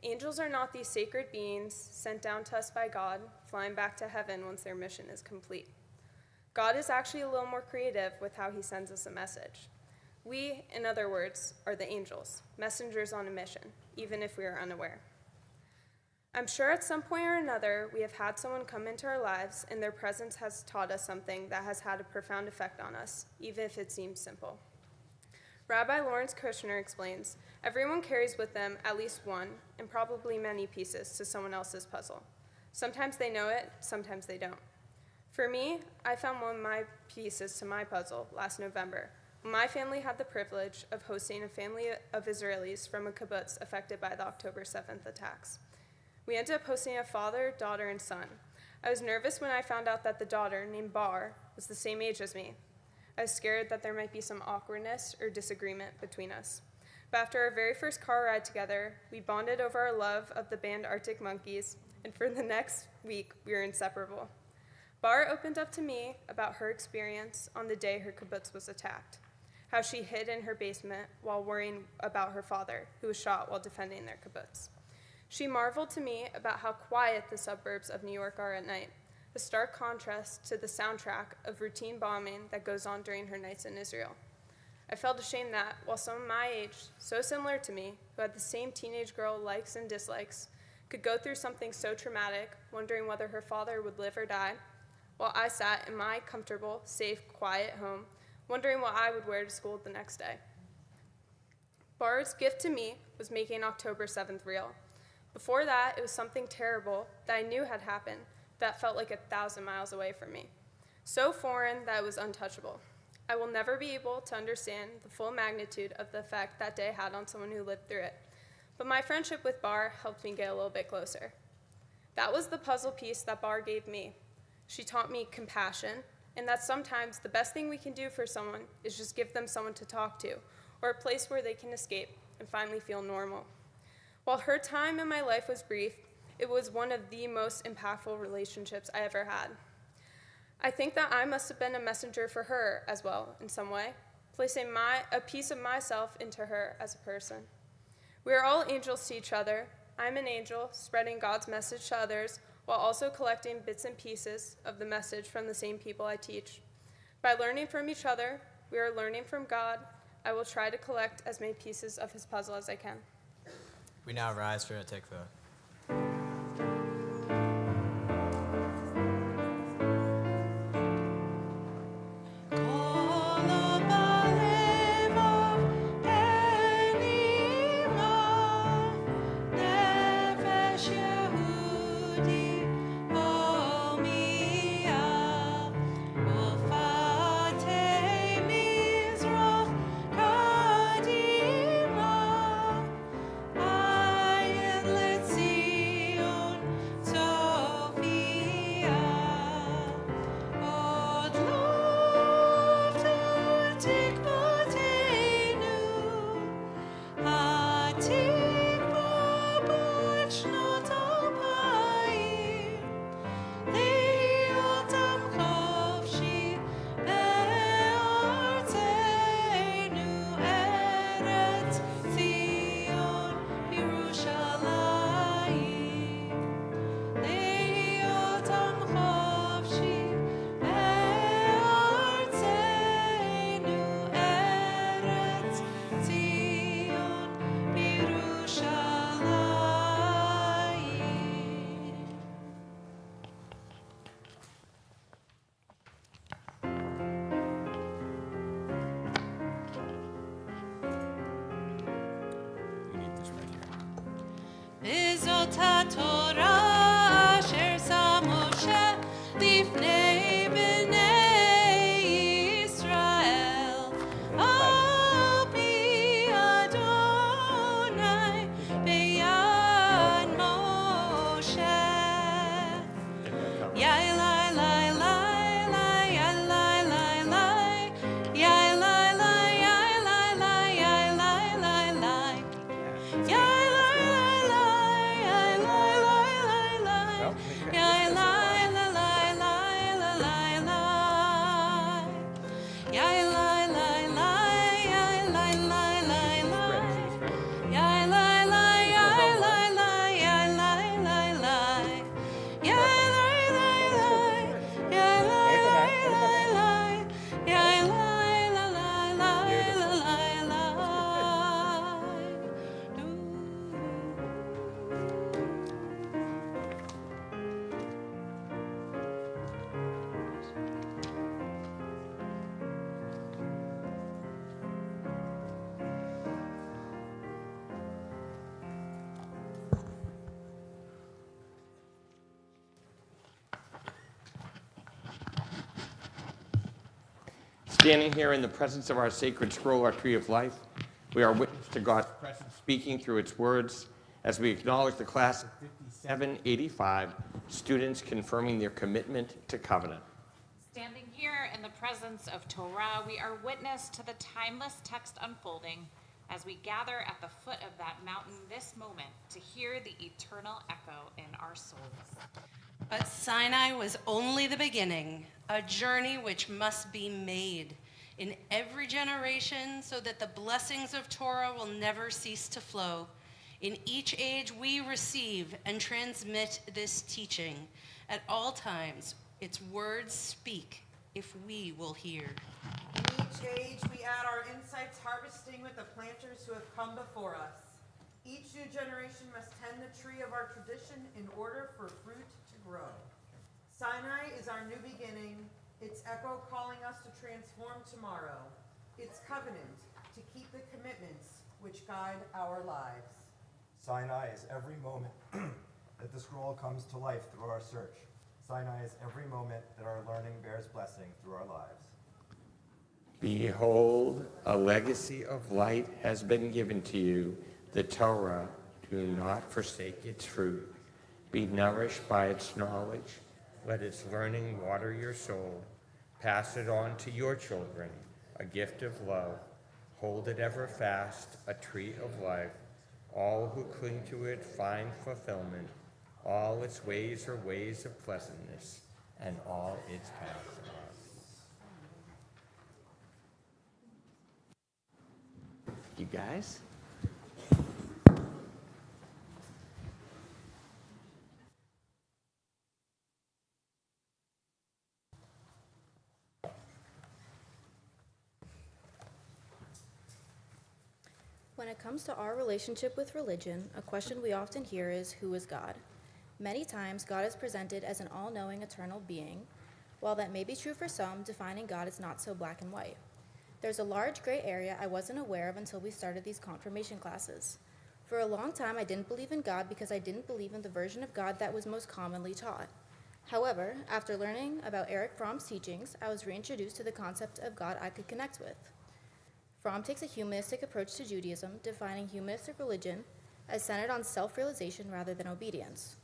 Angels are not these sacred beings sent down to us by God, flying back to heaven once their mission is complete. God is actually a little more creative with how he sends us a message. We, in other words, are the angels, messengers on a mission, even if we are unaware. I'm sure at some point or another we have had someone come into our lives and their presence has taught us something that has had a profound effect on us, even if it seems simple. Rabbi Lawrence Kushner explains, everyone carries with them at least one, and probably many pieces to someone else's puzzle. Sometimes they know it, sometimes they don't. For me, I found one of my pieces to my puzzle last November, when my family had the privilege of hosting a family of Israelis from a kibbutz affected by the October 7th attacks. We ended up hosting a father, daughter, and son. I was nervous when I found out that the daughter, named Bar, was the same age as me. I was scared that there might be some awkwardness or disagreement between us. But after our very first car ride together, we bonded over our love of the band Arctic Monkeys, and for the next week, we were inseparable. Bar opened up to me about her experience on the day her kibbutz was attacked, how she hid in her basement while worrying about her father, who was shot while defending their kibbutz. She marveled to me about how quiet the suburbs of New York are at night, a stark contrast to the soundtrack of routine bombing that goes on during her nights in Israel. I felt ashamed that, while someone my age, so similar to me, who had the same teenage girl likes and dislikes, could go through something so traumatic, wondering whether her father would live or die, while I sat in my comfortable, safe, quiet home, wondering what I would wear to school the next day. Bar's gift to me was making October 7th real. Before that, it was something terrible that I knew had happened that felt like 1,000 miles away from me. So foreign that it was untouchable. I will never be able to understand the full magnitude of the effect that day had on someone who lived through it. But my friendship with Bar helped me get a little bit closer. That was the puzzle piece that Bar gave me. She taught me compassion, and that sometimes the best thing we can do for someone is just give them someone to talk to, or a place where they can escape and finally feel normal. While her time in my life was brief, it was one of the most impactful relationships I ever had. I think that I must have been a messenger for her as well in some way, placing a piece of myself into her as a person. We are all angels to each other. I'm an angel, spreading God's message to others, while also collecting bits and pieces of the message from the same people I teach. By learning from each other, we are learning from God. I will try to collect as many pieces of his puzzle as I can. We now rise for a tikva. Standing here in the presence of our sacred scroll, our tree of life, we are witness to God's presence speaking through its words as we acknowledge the class of 5785 students confirming their commitment to covenant. Standing here in the presence of Torah, we are witness to the timeless text unfolding as we gather at the foot of that mountain this moment to hear the eternal echo in our souls. But Sinai was only the beginning, a journey which must be made in every generation so that the blessings of Torah will never cease to flow. In each age we receive and transmit this teaching. At all times, its words speak if we will hear. In each age we add our insights, harvesting with the planters who have come before us. Each new generation must tend the tree of our tradition in order for fruit to grow. Sinai is our new beginning, its echo calling us to transform tomorrow, its covenant to keep the commitments which guide our lives. Sinai is every moment that the scroll comes to life through our search. Sinai is every moment that our learning bears blessing through our lives. Behold, a legacy of light has been given to you, the Torah. Do not forsake its fruit. Be nourished by its knowledge. Let its learning water your soul. Pass it on to your children, a gift of love. Hold it ever fast, a tree of life. All who cling to it find fulfillment. All its ways are ways of pleasantness, and all its paths are. You guys? When it comes to our relationship with religion, a question we often hear is, who is God? Many times, God is presented as an all-knowing eternal being. While that may be true for some, defining God is not so black and white. There's a large gray area I wasn't aware of until we started these confirmation classes. For a long time, I didn't believe in God because I didn't believe in the version of God that was most commonly taught. However, after learning about Erich Fromm's teachings, I was reintroduced to the concept of God I could connect with. Fromm takes a humanistic approach to Judaism, defining humanistic religion as centered on self-realization rather than obedience.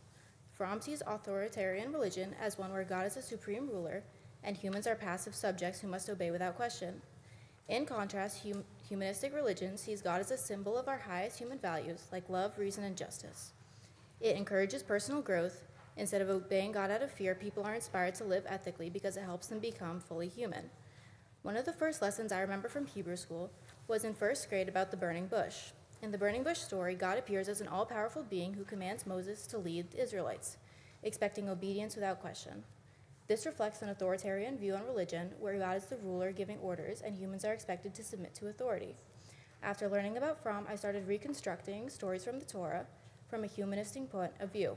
Fromm sees authoritarian religion as one where God is a supreme ruler and humans are passive subjects who must obey without question. In contrast, humanistic religion sees God as a symbol of our highest human values like love, reason, and justice. It encourages personal growth. Instead of obeying God out of fear, people are inspired to live ethically because it helps them become fully human. One of the first lessons I remember from Hebrew school was in first grade about the burning bush. In the burning bush story, God appears as an all-powerful being who commands Moses to lead the Israelites, expecting obedience without question. This reflects an authoritarian view on religion, where God is the ruler giving orders and humans are expected to submit to authority. After learning about Fromm, I started reconstructing stories from the Torah from a humanistic point of view.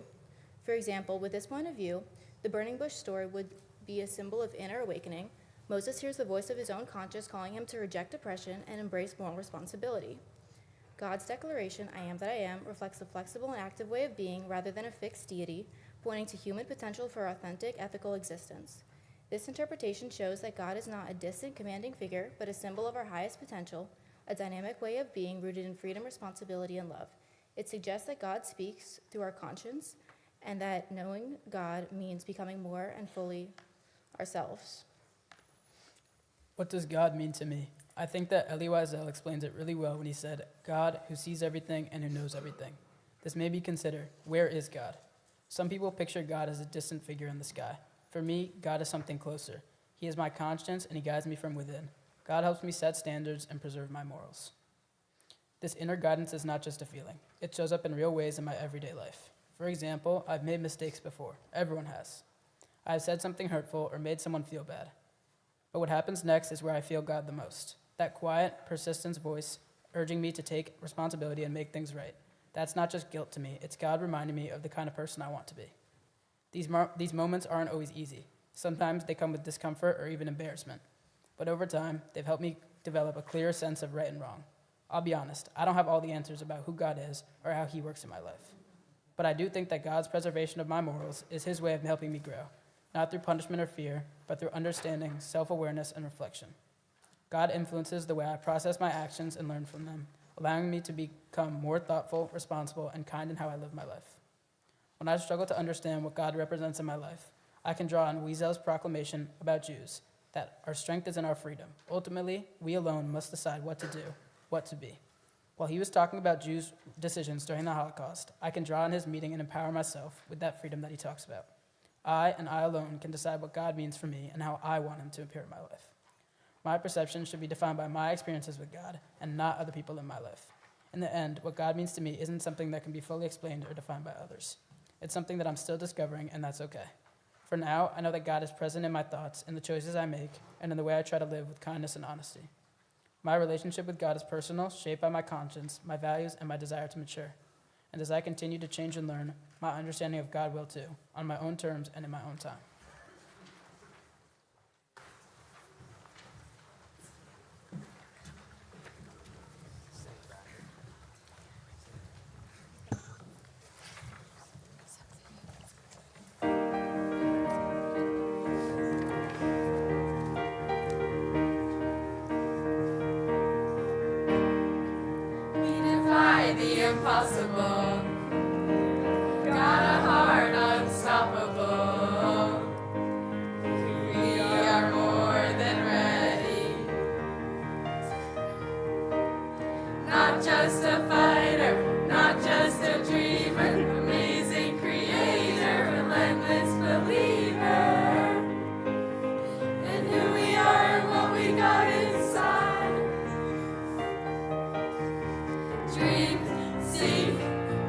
For example, with this point of view, the burning bush story would be a symbol of inner awakening. Moses hears the voice of his own conscience calling him to reject oppression and embrace moral responsibility. God's declaration, I am that I am, reflects a flexible and active way of being rather than a fixed deity, pointing to human potential for authentic, ethical existence. This interpretation shows that God is not a distant, commanding figure, but a symbol of our highest potential, a dynamic way of being rooted in freedom, responsibility, and love. It suggests that God speaks through our conscience, and that knowing God means becoming more and fully ourselves. What does God mean to me? I think that Elie Wiesel explains it really well when he said, God who sees everything and who knows everything. This made me consider, where is God? Some people picture God as a distant figure in the sky. For me, God is something closer. He is my conscience and he guides me from within. God helps me set standards and preserve my morals. This inner guidance is not just a feeling. It shows up in real ways in my everyday life. For example, I've made mistakes before. Everyone has. I've said something hurtful or made someone feel bad. But what happens next is where I feel God the most. That quiet, persistent voice urging me to take responsibility and make things right. That's not just guilt to me. It's God reminding me of the kind of person I want to be. These moments aren't always easy. Sometimes they come with discomfort or even embarrassment. But over time, they've helped me develop a clearer sense of right and wrong. I'll be honest, I don't have all the answers about who God is or how he works in my life. But I do think that God's preservation of my morals is his way of helping me grow. Not through punishment or fear, but through understanding, self-awareness, and reflection. God influences the way I process my actions and learn from them, allowing me to become more thoughtful, responsible, and kind in how I live my life. When I struggle to understand what God represents in my life, I can draw on Wiesel's proclamation about Jews, that our strength is in our freedom. Ultimately, we alone must decide what to do, what to be. While he was talking about Jews' decisions during the Holocaust, I can draw on his meeting and empower myself with that freedom that he talks about. I and I alone can decide what God means for me and how I want him to appear in my life. My perception should be defined by my experiences with God and not other people in my life. In the end, what God means to me isn't something that can be fully explained or defined by others. It's something that I'm still discovering, and that's okay. For now, I know that God is present in my thoughts, in the choices I make, and in the way I try to live with kindness and honesty. My relationship with God is personal, shaped by my conscience, my values, and my desire to mature. And as I continue to change and learn, my understanding of God will too, on my own terms and in my own time. The impossible, got a heart unstoppable. We are more than ready, not just a fighter, not just a dreamer, amazing creator, relentless believer in who we are and what we got inside. Dream, see,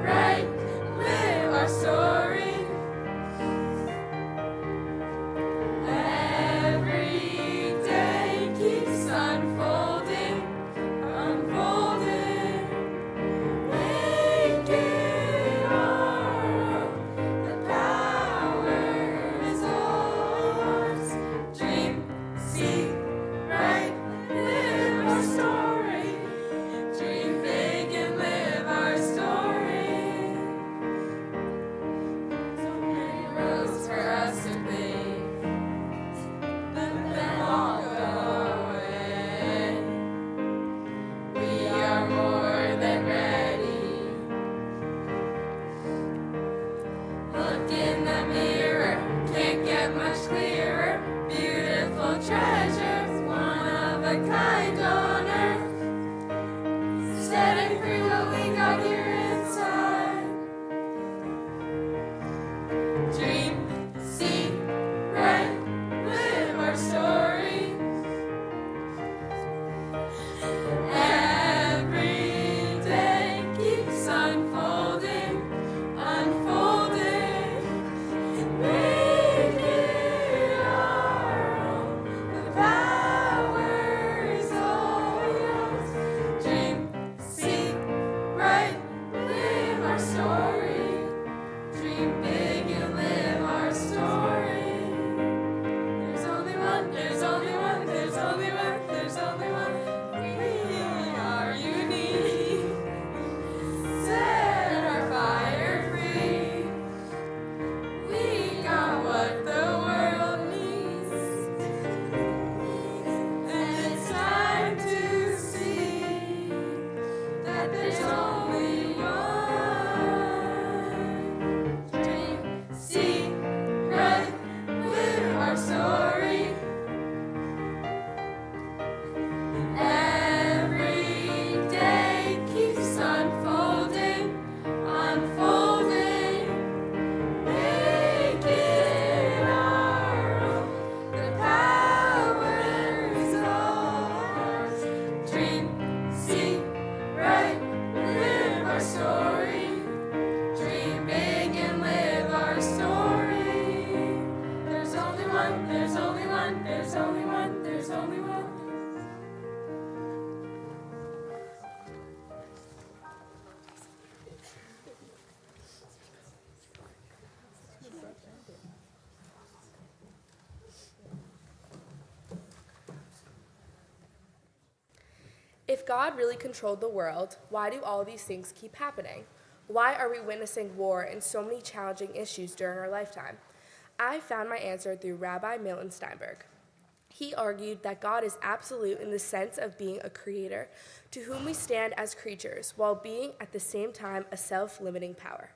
write, live our story. Every day keeps unfolding, unfolding. Make it our own. The power is ours. Dream, see, write, live our story. Dream big and live our story. So many roads for us to leave, let them all go away. We are more than ready. Look in the mirror, can't get much clearer. Beautiful treasures, one of a kind on earth. Setting free what we got here inside. Dream, see, write, live our story. Every day keeps unfolding, unfolding. Make it our own. The power is all yours. Dream, see, write, live our story. Dream big and live our story. There's only one, there's only one, there's only one, there's only one. We are unique. Set our fire free. We got what the world needs. And it's time to see that there's only one. Dream, see, write, live our story. Every day keeps unfolding, unfolding. Make it our own. The power is ours. Dream, see, write, live our story. Dream big and live our story. There's only one, there's only one, there's only one, there's only one. If God really controlled the world, why do all these things keep happening? Why are we witnessing war and so many challenging issues during our lifetime? I found my answer through Rabbi Milton Steinberg. He argued that God is absolute in the sense of being a creator, to whom we stand as creatures, while being at the same time a self-limiting power.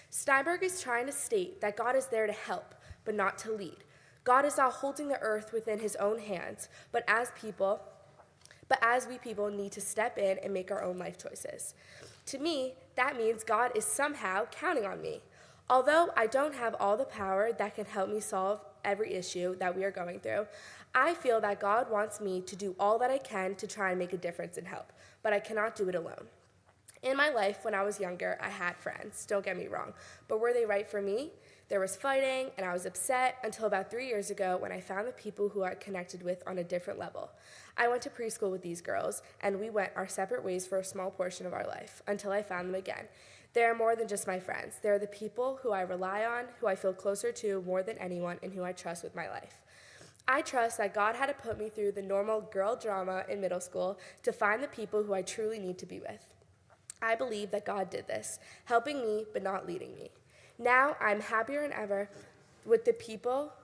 Steinberg is trying to state that God is there to help, but not to lead. God is not holding the earth within his own hands, but as we people need to step in and make our own life choices. To me, that means God is somehow counting on me. Although I don't have all the power that can help me solve every issue that we are going through, I feel that God wants me to do all that I can to try and make a difference and help, but I cannot do it alone. In my life, when I was younger, I had friends, don't get me wrong, but were they right for me? There was fighting, and I was upset until about 3 years ago when I found the people who I connected with on a different level. I went to preschool with these girls, and we went our separate ways for a small portion of our life until I found them again. They are more than just my friends. They are the people who I rely on, who I feel closer to more than anyone, and who I trust with my life. I trust that God had to put me through the normal girl drama in middle school to find the people who I truly need to be with. I believe that God did this, helping me but not leading me. Now I'm happier than ever with the people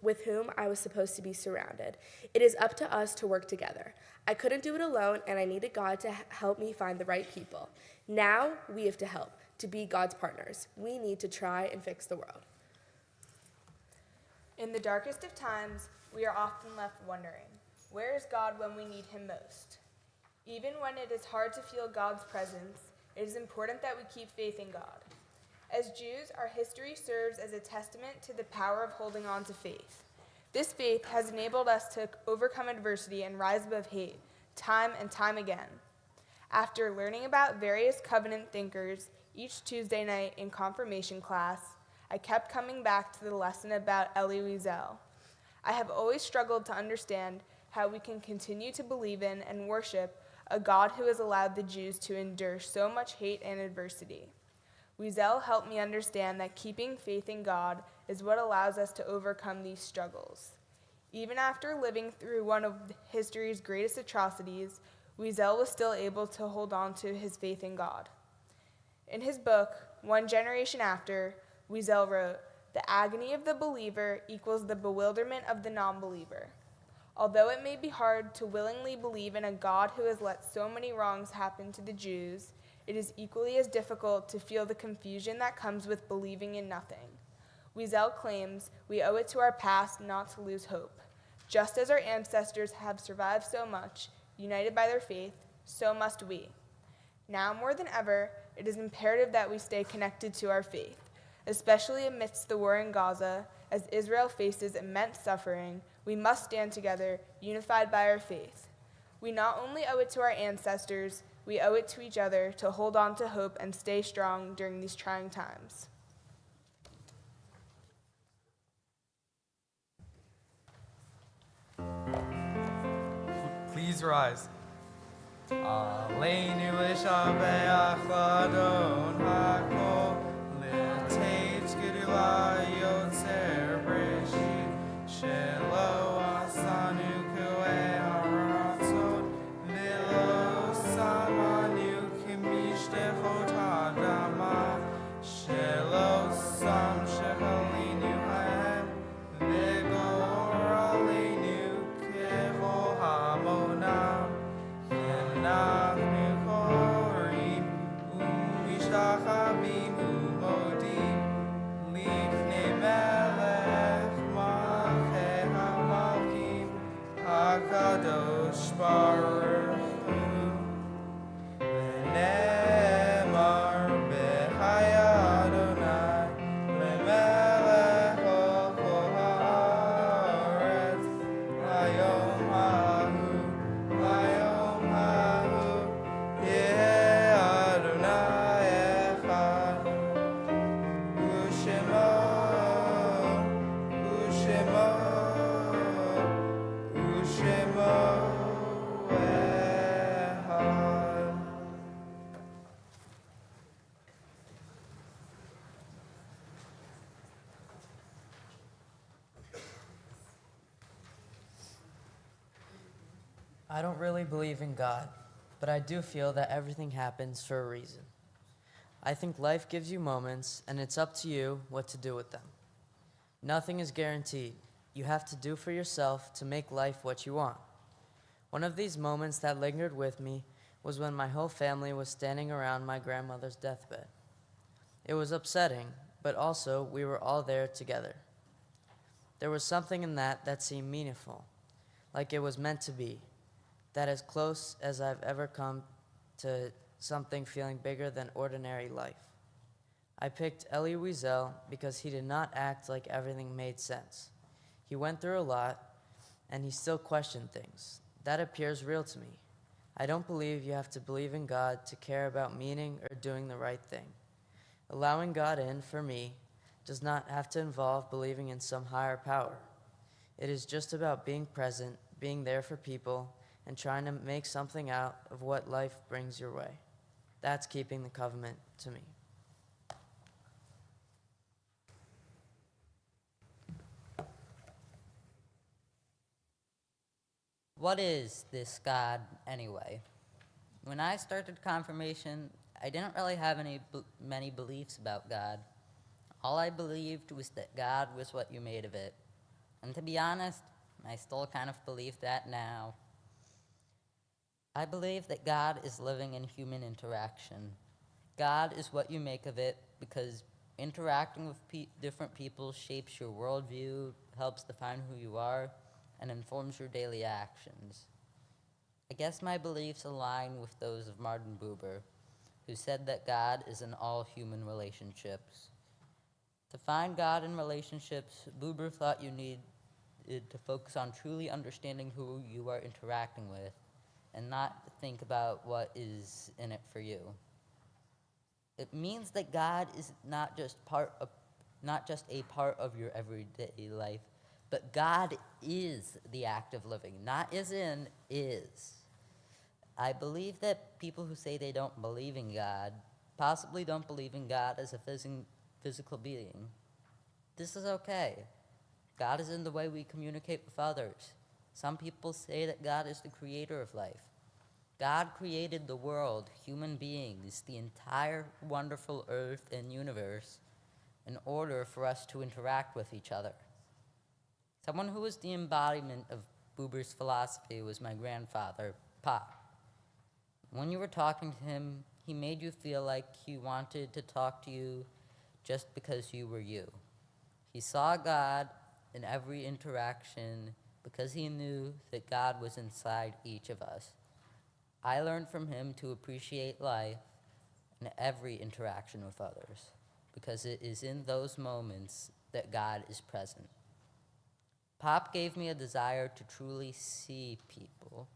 with whom I was supposed to be surrounded. It is up to us to work together. I couldn't do it alone, and I needed God to help me find the right people. Now we have to help, to be God's partners. We need to try and fix the world. In the darkest of times, we are often left wondering, where is God when we need him most? Even when it is hard to feel God's presence, it is important that we keep faith in God. As Jews, our history serves as a testament to the power of holding on to faith. This faith has enabled us to overcome adversity and rise above hate, time and time again. After learning about various covenant thinkers each Tuesday night in confirmation class, I kept coming back to the lesson about Elie Wiesel. I have always struggled to understand how we can continue to believe in and worship a God who has allowed the Jews to endure so much hate and adversity. Wiesel helped me understand that keeping faith in God is what allows us to overcome these struggles. Even after living through one of history's greatest atrocities, Wiesel was still able to hold on to his faith in God. In his book, One Generation After, Wiesel wrote, "The agony of the believer equals the bewilderment of the non-believer. Although it may be hard to willingly believe in a God who has let so many wrongs happen to the Jews, it is equally as difficult to feel the confusion that comes with believing in nothing. Wiesel claims we owe it to our past not to lose hope. Just as our ancestors have survived so much, united by their faith, so must we. Now more than ever, it is imperative that we stay connected to our faith, especially amidst the war in Gaza. As Israel faces immense suffering, we must stand together, unified by our faith. We not only owe it to our ancestors, we owe it to each other to hold on to hope and stay strong during these trying times." Please rise. Aleinu l'shabeach l'Adon hakol, l'teit gedula yotzer breshit, shelo asanu kuei haratzot, v'lo samanu k'mishtechot ha'adama, shelo sam shechalinu haem, v'gor aleinu kechol hamonam. אנחנו קוראים ומשתחווים ומודים לפני מלך מלכי המלכים הקדוש ברוך הוא. ונאמר בחיי אדוני למלך על כל הארץ ליום ההוא ליום ההוא יהיה אדוני אחד ושמו אחד. I don't really believe in God, but I do feel that everything happens for a reason. I think life gives you moments, and it's up to you what to do with them. Nothing is guaranteed, you have to do for yourself to make life what you want. One of these moments that lingered with me was when my whole family was standing around my grandmother's deathbed. It was upsetting, but also we were all there together. There was something in that seemed meaningful, like it was meant to be, that as close as I've ever come to something feeling bigger than ordinary life. I picked Elie Wiesel because he did not act like everything made sense. He went through a lot, and he still questioned things. That appears real to me. I don't believe you have to believe in God to care about meaning or doing the right thing. Allowing God in, for me, does not have to involve believing in some higher power. It is just about being present, being there for people, and trying to make something out of what life brings your way. That's keeping the covenant to me. What is this God anyway? When I started confirmation, I didn't really have many beliefs about God. All I believed was that God was what you made of it. And to be honest, I still kind of believe that now. I believe that God is living in human interaction. God is what you make of it because interacting with different people shapes your worldview, helps define who you are, and informs your daily actions. I guess my beliefs align with those of Martin Buber, who said that God is in all human relationships. To find God in relationships, Buber thought you needed to focus on truly understanding who you are interacting with and not think about what is in it for you. It means that God is not just a part of your everyday life, but God is the act of living, not as in, is. I believe that people who say they don't believe in God possibly don't believe in God as a physical being. This is okay. God is in the way we communicate with others. Some people say that God is the creator of life. God created the world, human beings, the entire wonderful earth and universe in order for us to interact with each other. Someone who was the embodiment of Buber's philosophy was my grandfather, Pop. When you were talking to him, he made you feel like he wanted to talk to you just because you were you. He saw God in every interaction because he knew that God was inside each of us. I learned from him to appreciate life and every interaction with others because it is in those moments that God is present. Pop gave me a desire to truly see people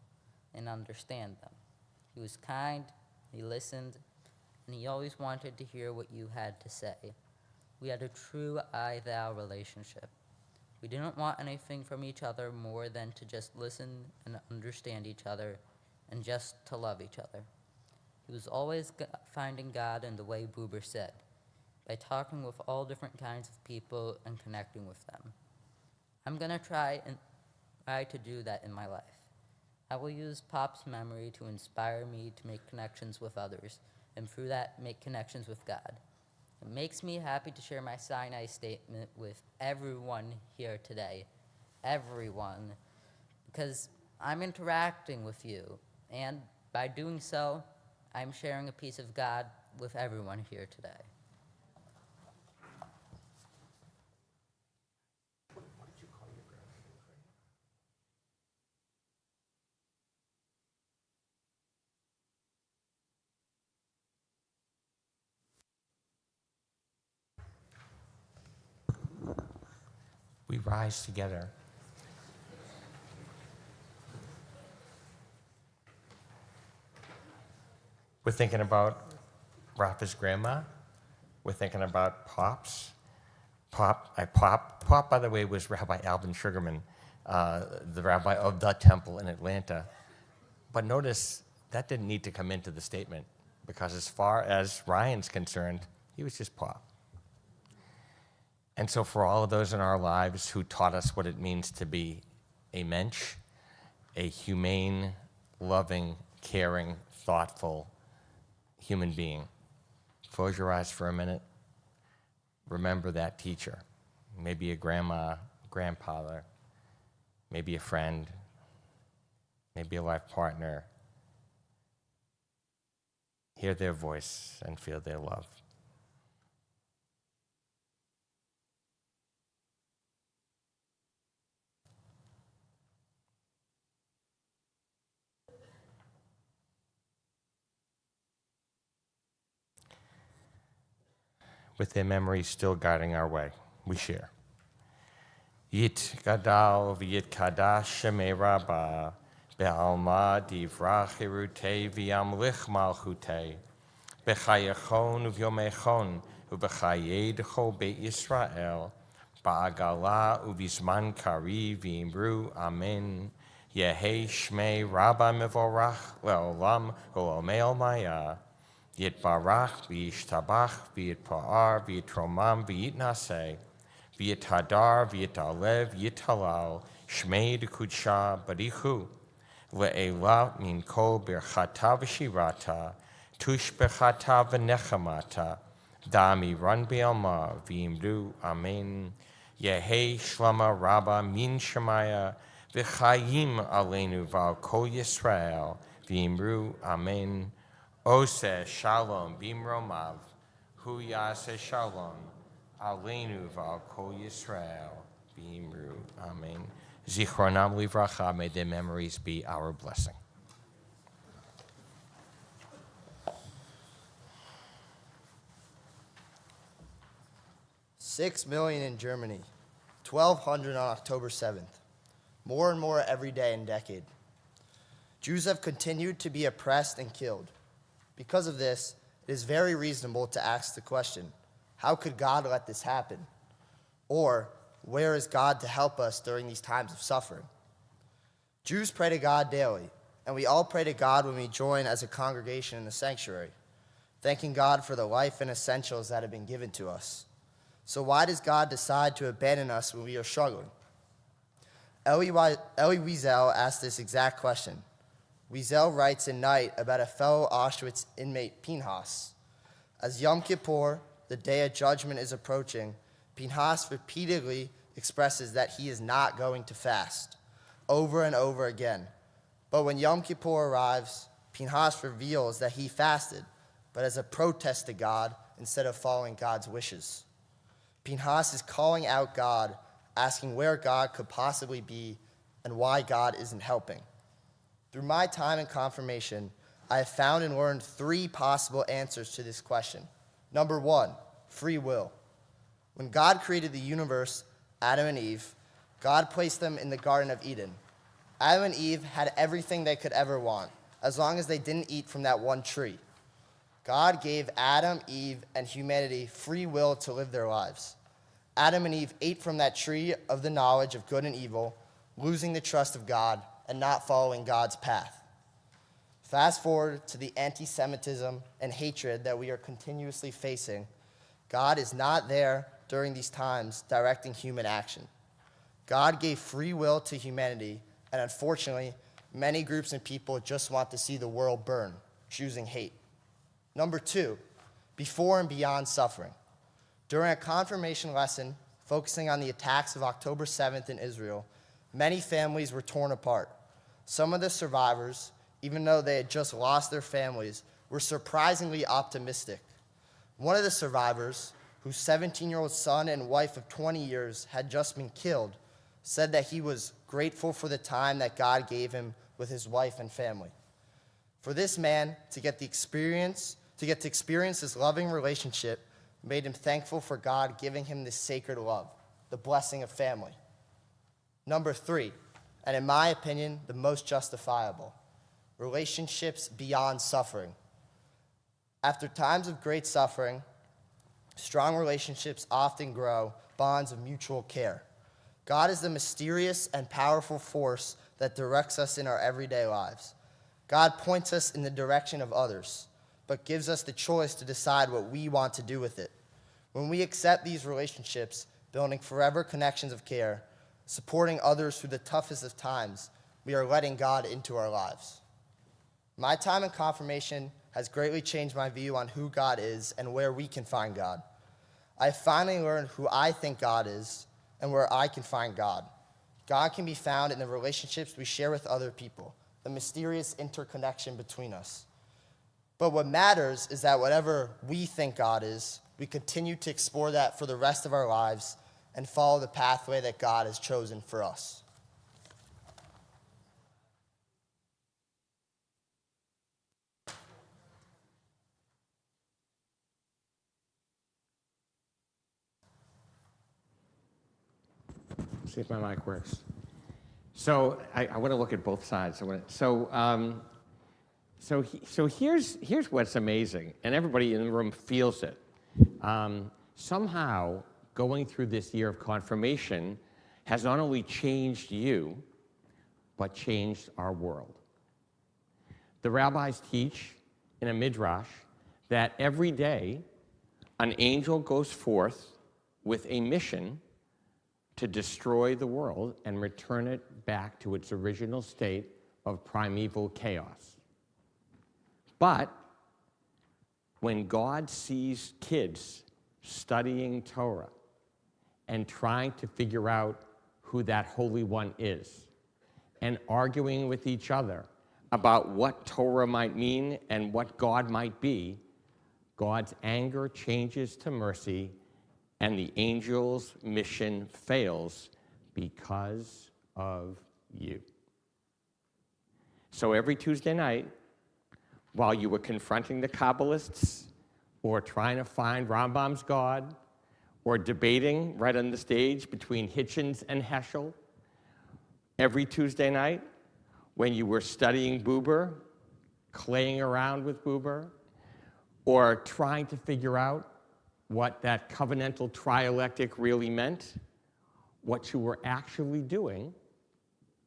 and understand them. He was kind, he listened, and he always wanted to hear what you had to say. We had a true I-thou relationship. We didn't want anything from each other more than to just listen and understand each other and just to love each other. He was always finding God in the way Buber said, by talking with all different kinds of people and connecting with them. I'm going to try to do that in my life. I will use Pop's memory to inspire me to make connections with others, and through that, make connections with God. It makes me happy to share my Sinai statement with everyone here today. Everyone. Because I'm interacting with you, and by doing so, I'm sharing a piece of God with everyone here today. We rise together. We're thinking about Rafa's grandma. We're thinking about Pop's. Pop, by the way, was Rabbi Alvin Sugarman, the rabbi of the temple in Atlanta. But notice that didn't need to come into the statement because as far as Ryan's concerned, he was just Pop. And so for all of those in our lives who taught us what it means to be a mensch, a humane, loving, caring, thoughtful human being, close your eyes for a minute. Remember that teacher, maybe a grandma, grandfather, maybe a friend, maybe a life partner. Hear their voice and feel their love. With their memories still guiding our way, we share. Yit gadal v'yit kadash shemei rabbah, be'alma divrach hirutei v'yamlich malchutei, b'chayachon u'vyomechon u'b'chayei d'chol beit Yisrael, ba'agala u'vizman kari v'imru amen, yehei shmei rabbah mevorach le'olam u'omei maya, Yitbarach v'yishtabach v'yitpa'ar v'yitromam v'yitnaseh v'yithadar v'yitalev v'yitalal shmei d'kudsha barichu le'ela min kol birchata v'shirata tush birchata v'nechamata dami ran be'alma v'imru amen yehei shlama rabba min shemaya v'chayim aleinu v'al kol Yisrael v'imru amen. Ose shalom bimromav, hu yase shalom, aleinu v'al kol Yisrael, bimru, amen. Zichronam livracha, may their memories be our blessing. $6 million in Germany, 1,200 on October 7th, more and more every day and decade. Jews have continued to be oppressed and killed. Because of this, it is very reasonable to ask the question, how could God let this happen? Or, where is God to help us during these times of suffering? Jews pray to God daily, and we all pray to God when we join as a congregation in the sanctuary, thanking God for the life and essentials that have been given to us. So why does God decide to abandon us when we are struggling? Elie Wiesel asked this exact question. Wiesel writes in Night about a fellow Auschwitz inmate, Pinhas. As Yom Kippur, the day of judgment, is approaching, Pinhas repeatedly expresses that he is not going to fast, over and over again. But when Yom Kippur arrives, Pinhas reveals that he fasted, but as a protest to God instead of following God's wishes. Pinhas is calling out God, asking where God could possibly be and why God isn't helping. Through my time in confirmation, I have found and learned 3 possible answers to this question. Number 1, free will. When God created the universe, Adam and Eve, God placed them in the Garden of Eden. Adam and Eve had everything they could ever want, as long as they didn't eat from that one tree. God gave Adam, Eve, and humanity free will to live their lives. Adam and Eve ate from that tree of the knowledge of good and evil, losing the trust of God and not following God's path. Fast forward to the anti-Semitism and hatred that we are continuously facing. God is not there during these times directing human action. God gave free will to humanity, and unfortunately, many groups and people just want to see the world burn, choosing hate. Number 2, before and beyond suffering. During a confirmation lesson focusing on the attacks of October 7th in Israel, many families were torn apart. Some of the survivors, even though they had just lost their families, were surprisingly optimistic. One of the survivors, whose 17-year-old son and wife of 20 years had just been killed, said that he was grateful for the time that God gave him with his wife and family. For this man to get to experience this loving relationship made him thankful for God giving him this sacred love, the blessing of family. Number 3, and in my opinion, the most justifiable, relationships beyond suffering. After times of great suffering, strong relationships often grow bonds of mutual care. God is the mysterious and powerful force that directs us in our everyday lives. God points us in the direction of others, but gives us the choice to decide what we want to do with it. When we accept these relationships, building forever connections of care, supporting others through the toughest of times, we are letting God into our lives. My time in confirmation has greatly changed my view on who God is and where we can find God. I finally learned who I think God is and where I can find God. God can be found in the relationships we share with other people, the mysterious interconnection between us. But what matters is that whatever we think God is, we continue to explore that for the rest of our lives and follow the pathway that God has chosen for us. See if my mic works. So I want to look at both sides. So here's what's amazing, and everybody in the room feels it. Somehow, going through this year of confirmation has not only changed you, but changed our world. The rabbis teach in a midrash that every day an angel goes forth with a mission to destroy the world and return it back to its original state of primeval chaos. But when God sees kids studying Torah and trying to figure out who that Holy One is, and arguing with each other about what Torah might mean and what God might be, God's anger changes to mercy, and the angel's mission fails because of you. So every Tuesday night, while you were confronting the Kabbalists, or trying to find Rambam's God, or debating right on the stage between Hitchens and Heschel, every Tuesday night, when you were studying Buber, playing around with Buber, or trying to figure out what that covenantal trialectic really meant, what you were actually doing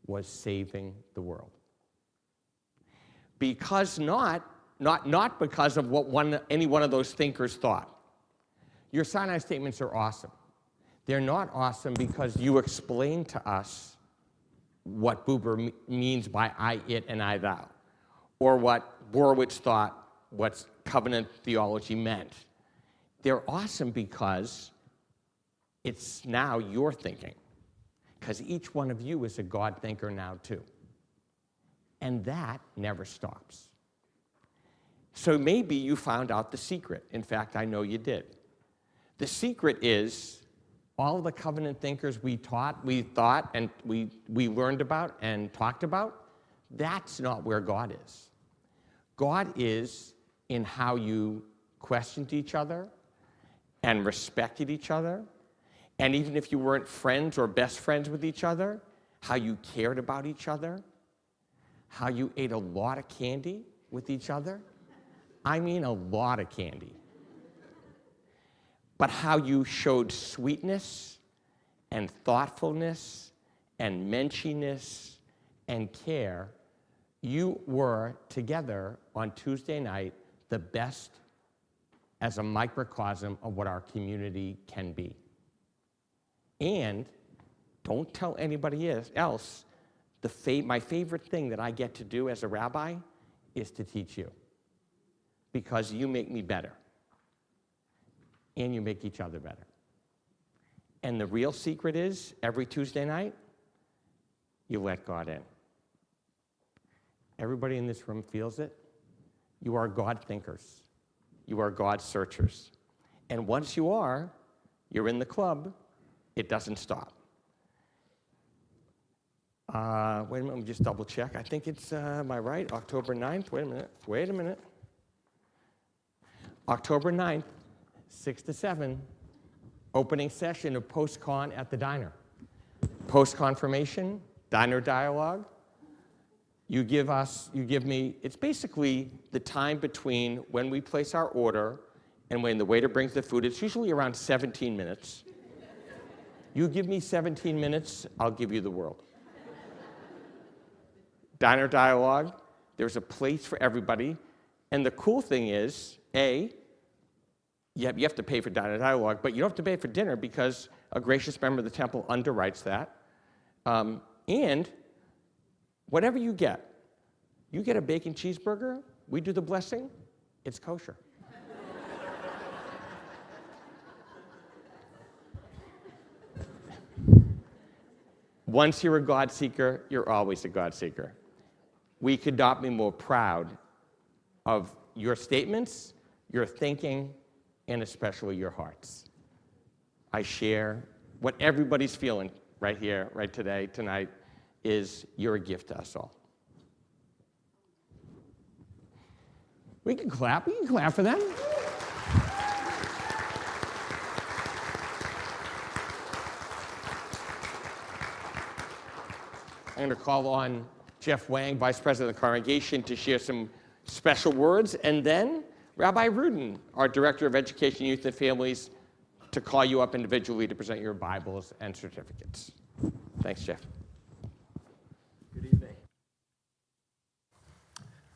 was saving the world. Because not because of what any one of those thinkers thought. Your Sinai statements are awesome. They're not awesome because you explained to us what Buber means by I, it, and I, thou, or what Borowitz thought what covenant theology meant. They're awesome because it's now your thinking, because each one of you is a God thinker now too. And that never stops. So maybe you found out the secret. In fact, I know you did. The secret is all the covenant thinkers we thought, and we learned about and talked about, that's not where God is. God is in how you questioned each other and respected each other, and even if you weren't friends or best friends with each other, how you cared about each other, how you ate a lot of candy with each other. I mean a lot of candy. But how you showed sweetness and thoughtfulness and menschiness and care. You were together on Tuesday night the best as a microcosm of what our community can be. And don't tell anybody else, my favorite thing that I get to do as a rabbi is to teach you. Because you make me better. And you make each other better. And the real secret is, every Tuesday night, you let God in. Everybody in this room feels it. You are God thinkers. You are God searchers. And once you are, you're in the club. It doesn't stop. Wait a minute, let me just double check. I think it's, am I right? October 9th? Wait a minute. October 9th, 6 to 7, opening session of Post-Con at the Diner. Post-confirmation, diner dialogue. You give me, it's basically the time between when we place our order and when the waiter brings the food. It's usually around 17 minutes. You give me 17 minutes, I'll give you the world. Diner dialogue, there's a place for everybody. And the cool thing is, you have to pay for diner dialogue, but you don't have to pay for dinner because a gracious member of the temple underwrites that. And whatever you get a bacon cheeseburger, we do the blessing, it's kosher. Once you're a God seeker, you're always a God seeker. We could not be more proud of your statements, your thinking, and especially your hearts. I share what everybody's feeling right here, right today, tonight, is you're a gift to us all. We can clap for them. I'm going to call on Jeff Wang, Vice President of the Congregation, to share some special words, and then Rabbi Rudin, our Director of Education, Youth, and Families, to call you up individually to present your Bibles and certificates. Thanks, Jeff. Good evening.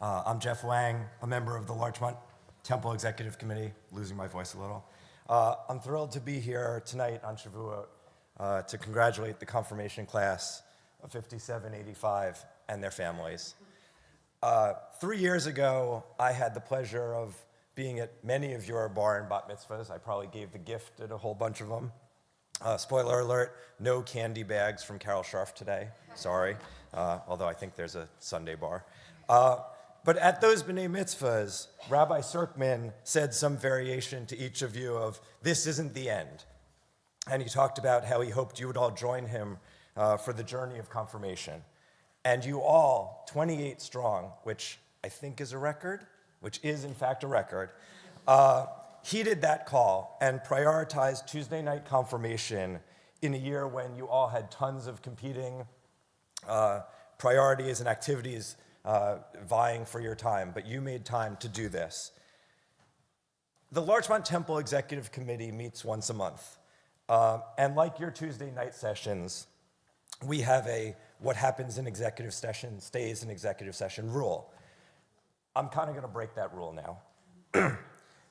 I'm Jeff Wang, a member of the Larchmont Temple Executive Committee, losing my voice a little. I'm thrilled to be here tonight on Shavuot to congratulate the confirmation class of 5785 and their families. 3 years ago, I had the pleasure of being at many of your bar and bat mitzvahs. I probably gave the gift at a whole bunch of them. Spoiler alert, no candy bags from Carol Scharf today, sorry, although I think there's a Sunday bar. But at those B'nai Mitzvahs, Rabbi Serkman said some variation to each of you of, this isn't the end. And he talked about how he hoped you would all join him for the journey of confirmation. And you all, 28 strong, which I think is a record, which is in fact a record, heeded that call and prioritized Tuesday night confirmation in a year when you all had tons of competing priorities and activities vying for your time, but you made time to do this. The Larchmont Temple Executive Committee meets once a month. And like your Tuesday night sessions, we have a what happens in executive session stays in executive session rule. I'm kind of going to break that rule now.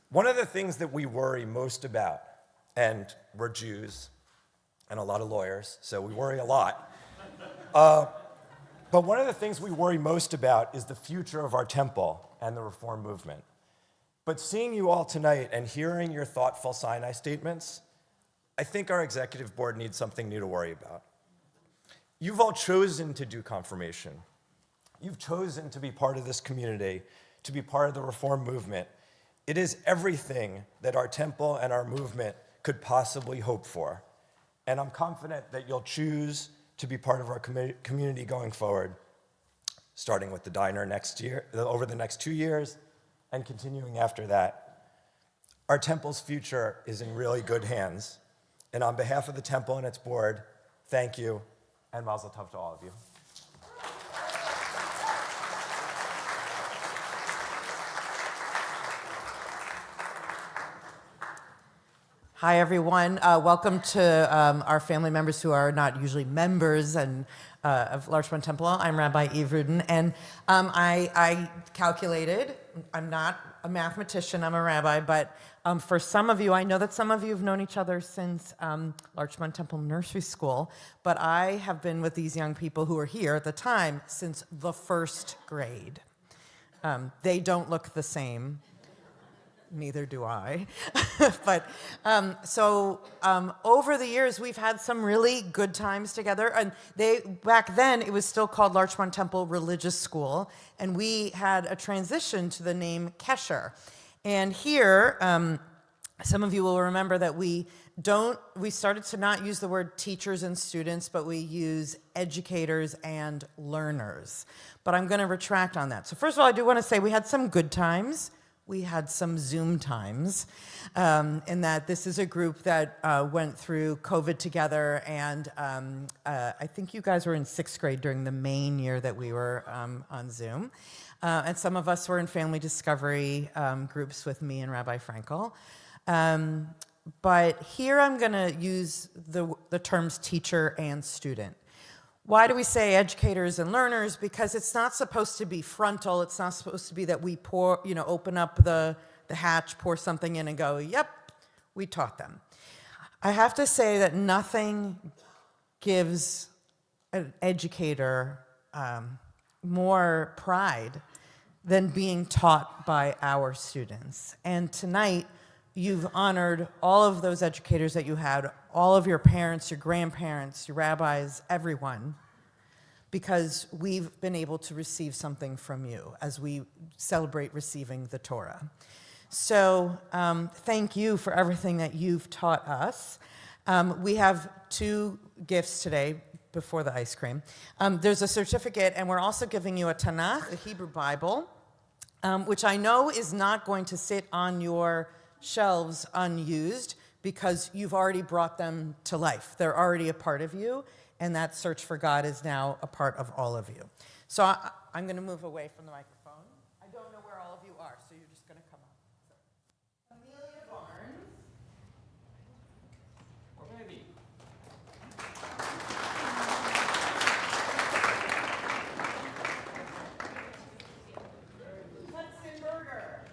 One of the things that we worry most about, and we're Jews and a lot of lawyers, so we worry a lot. But one of the things we worry most about is the future of our temple and the Reform movement. But seeing you all tonight and hearing your thoughtful Sinai statements, I think our executive board needs something new to worry about. You've all chosen to do confirmation. You've chosen to be part of this community, to be part of the Reform movement. It is everything that our temple and our movement could possibly hope for. And I'm confident that you'll choose to be part of our community going forward, starting with the diner next year, over the next 2 years, and continuing after that. Our temple's future is in really good hands. And on behalf of the temple and its board, thank you, and mazel tov to all of you. Hi, everyone. Welcome to our family members who are not usually members of Larchmont Temple. I'm Rabbi Eve Rudin, and I calculated, I'm not a mathematician, I'm a rabbi, but for some of you, I know that some of you have known each other since Larchmont Temple Nursery School, but I have been with these young people who were here at the time since the first grade. They don't look the same. Neither do I. But over the years, we've had some really good times together. And back then, it was still called Larchmont Temple Religious School. And we had a transition to the name Kesher. And here, some of you will remember that we started to not use the word teachers and students, but we use educators and learners. But I'm going to retract on that. So first of all, I do want to say we had some good times. We had some Zoom times, in that this is a group that went through COVID together, and I think you guys were in 6th grade during the main year that we were on Zoom. And some of us were in family discovery groups with me and Rabbi Frankel. But here I'm going to use the terms teacher and student. Why do we say educators and learners? Because it's not supposed to be frontal. It's not supposed to be that we open up the hatch, pour something in and go, yep, we taught them. I have to say that nothing gives an educator more pride than being taught by our students. And tonight, you've honored all of those educators that you had, all of your parents, your grandparents, your rabbis, everyone, because we've been able to receive something from you as we celebrate receiving the Torah. So thank you for everything that you've taught us. We have 2 gifts today before the ice cream. There's a certificate, and we're also giving you a Tanakh, a Hebrew Bible, which I know is not going to sit on your shelves unused because you've already brought them to life. They're already a part of you, and that search for God is now a part of all of you. So I'm going to move away from the microphone. I don't know where all of you are, so you're just going to come up. So, Amelia Barnes. Or maybe. Hudson Berger.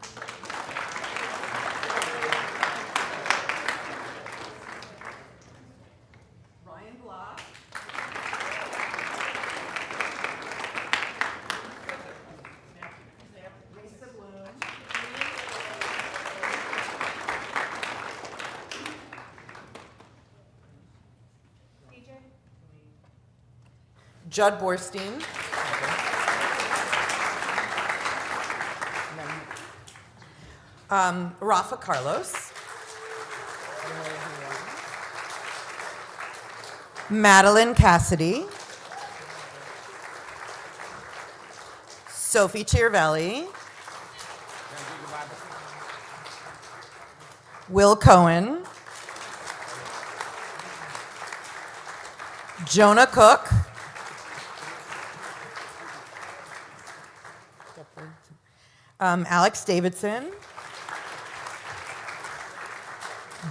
Ryan Block. Lisa Bloom. Judd Borstein. Rafa Carlos. Madeline Cassidy. Sophie Chiarvelli. Will Cohen. Jonah Cook. Alex Davidson.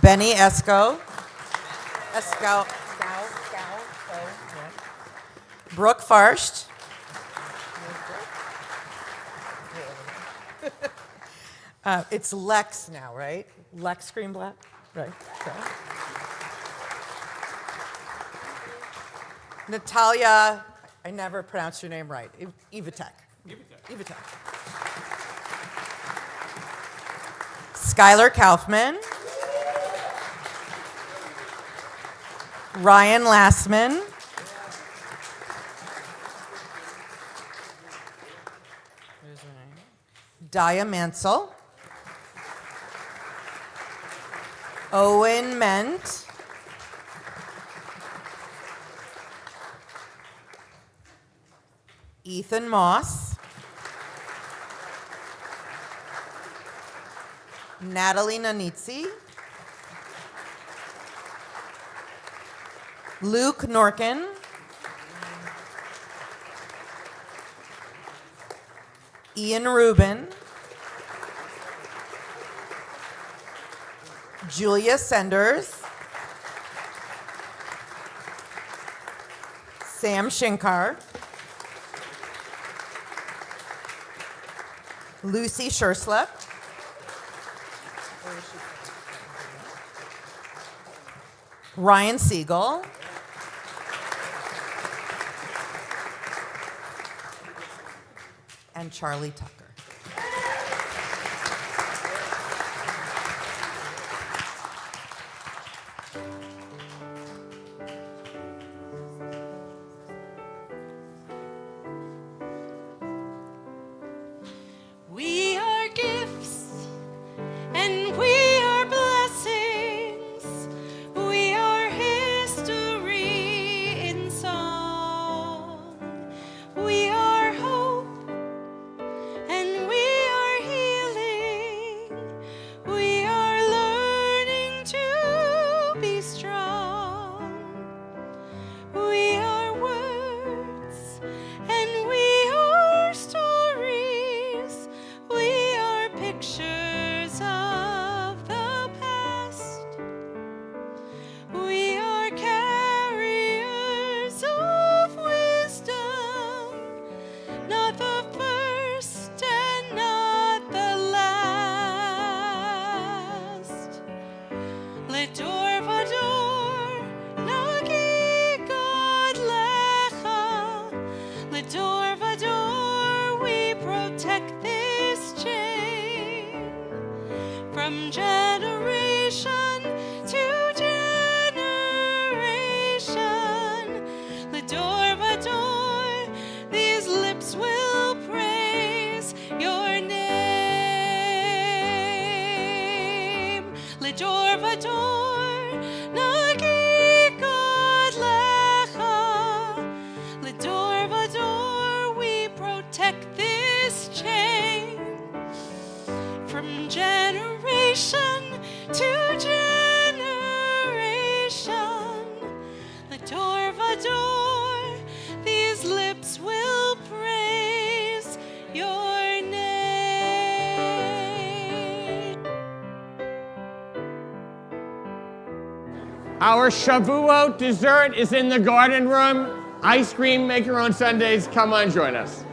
Benny Esco. Brooke Farsht. It's Lex now, right? Lex Greenblatt? Right. Okay. Natalia, I never pronounce your name right. Ivatek. Ivatek. Skylar Kaufman. Ryan Lassman. Dia Mansell. Owen Ment. Ethan Moss. Natalie Nanitzi. Luke Norkin. Ian Rubin. Julia Senders. Sam Shinkar. Lucy Scherslep. Ryan Siegel. And Charlie Tucker. We are gifts and we are blessings. We are history in song. We are hope and we are healing. We are learning to be strong. We are words and we are stories. We are pictures of the past. We are carriers of wisdom, not the first and not the last. Ledor vador, nagi God lecha. Ledor vador, we protect this chain from generation to generation. protect this chain from generation to generation. L'dor vador, these lips will praise your name. Our Shavuot dessert is in the garden room. Ice cream, make your own sundaes. Come on, join us.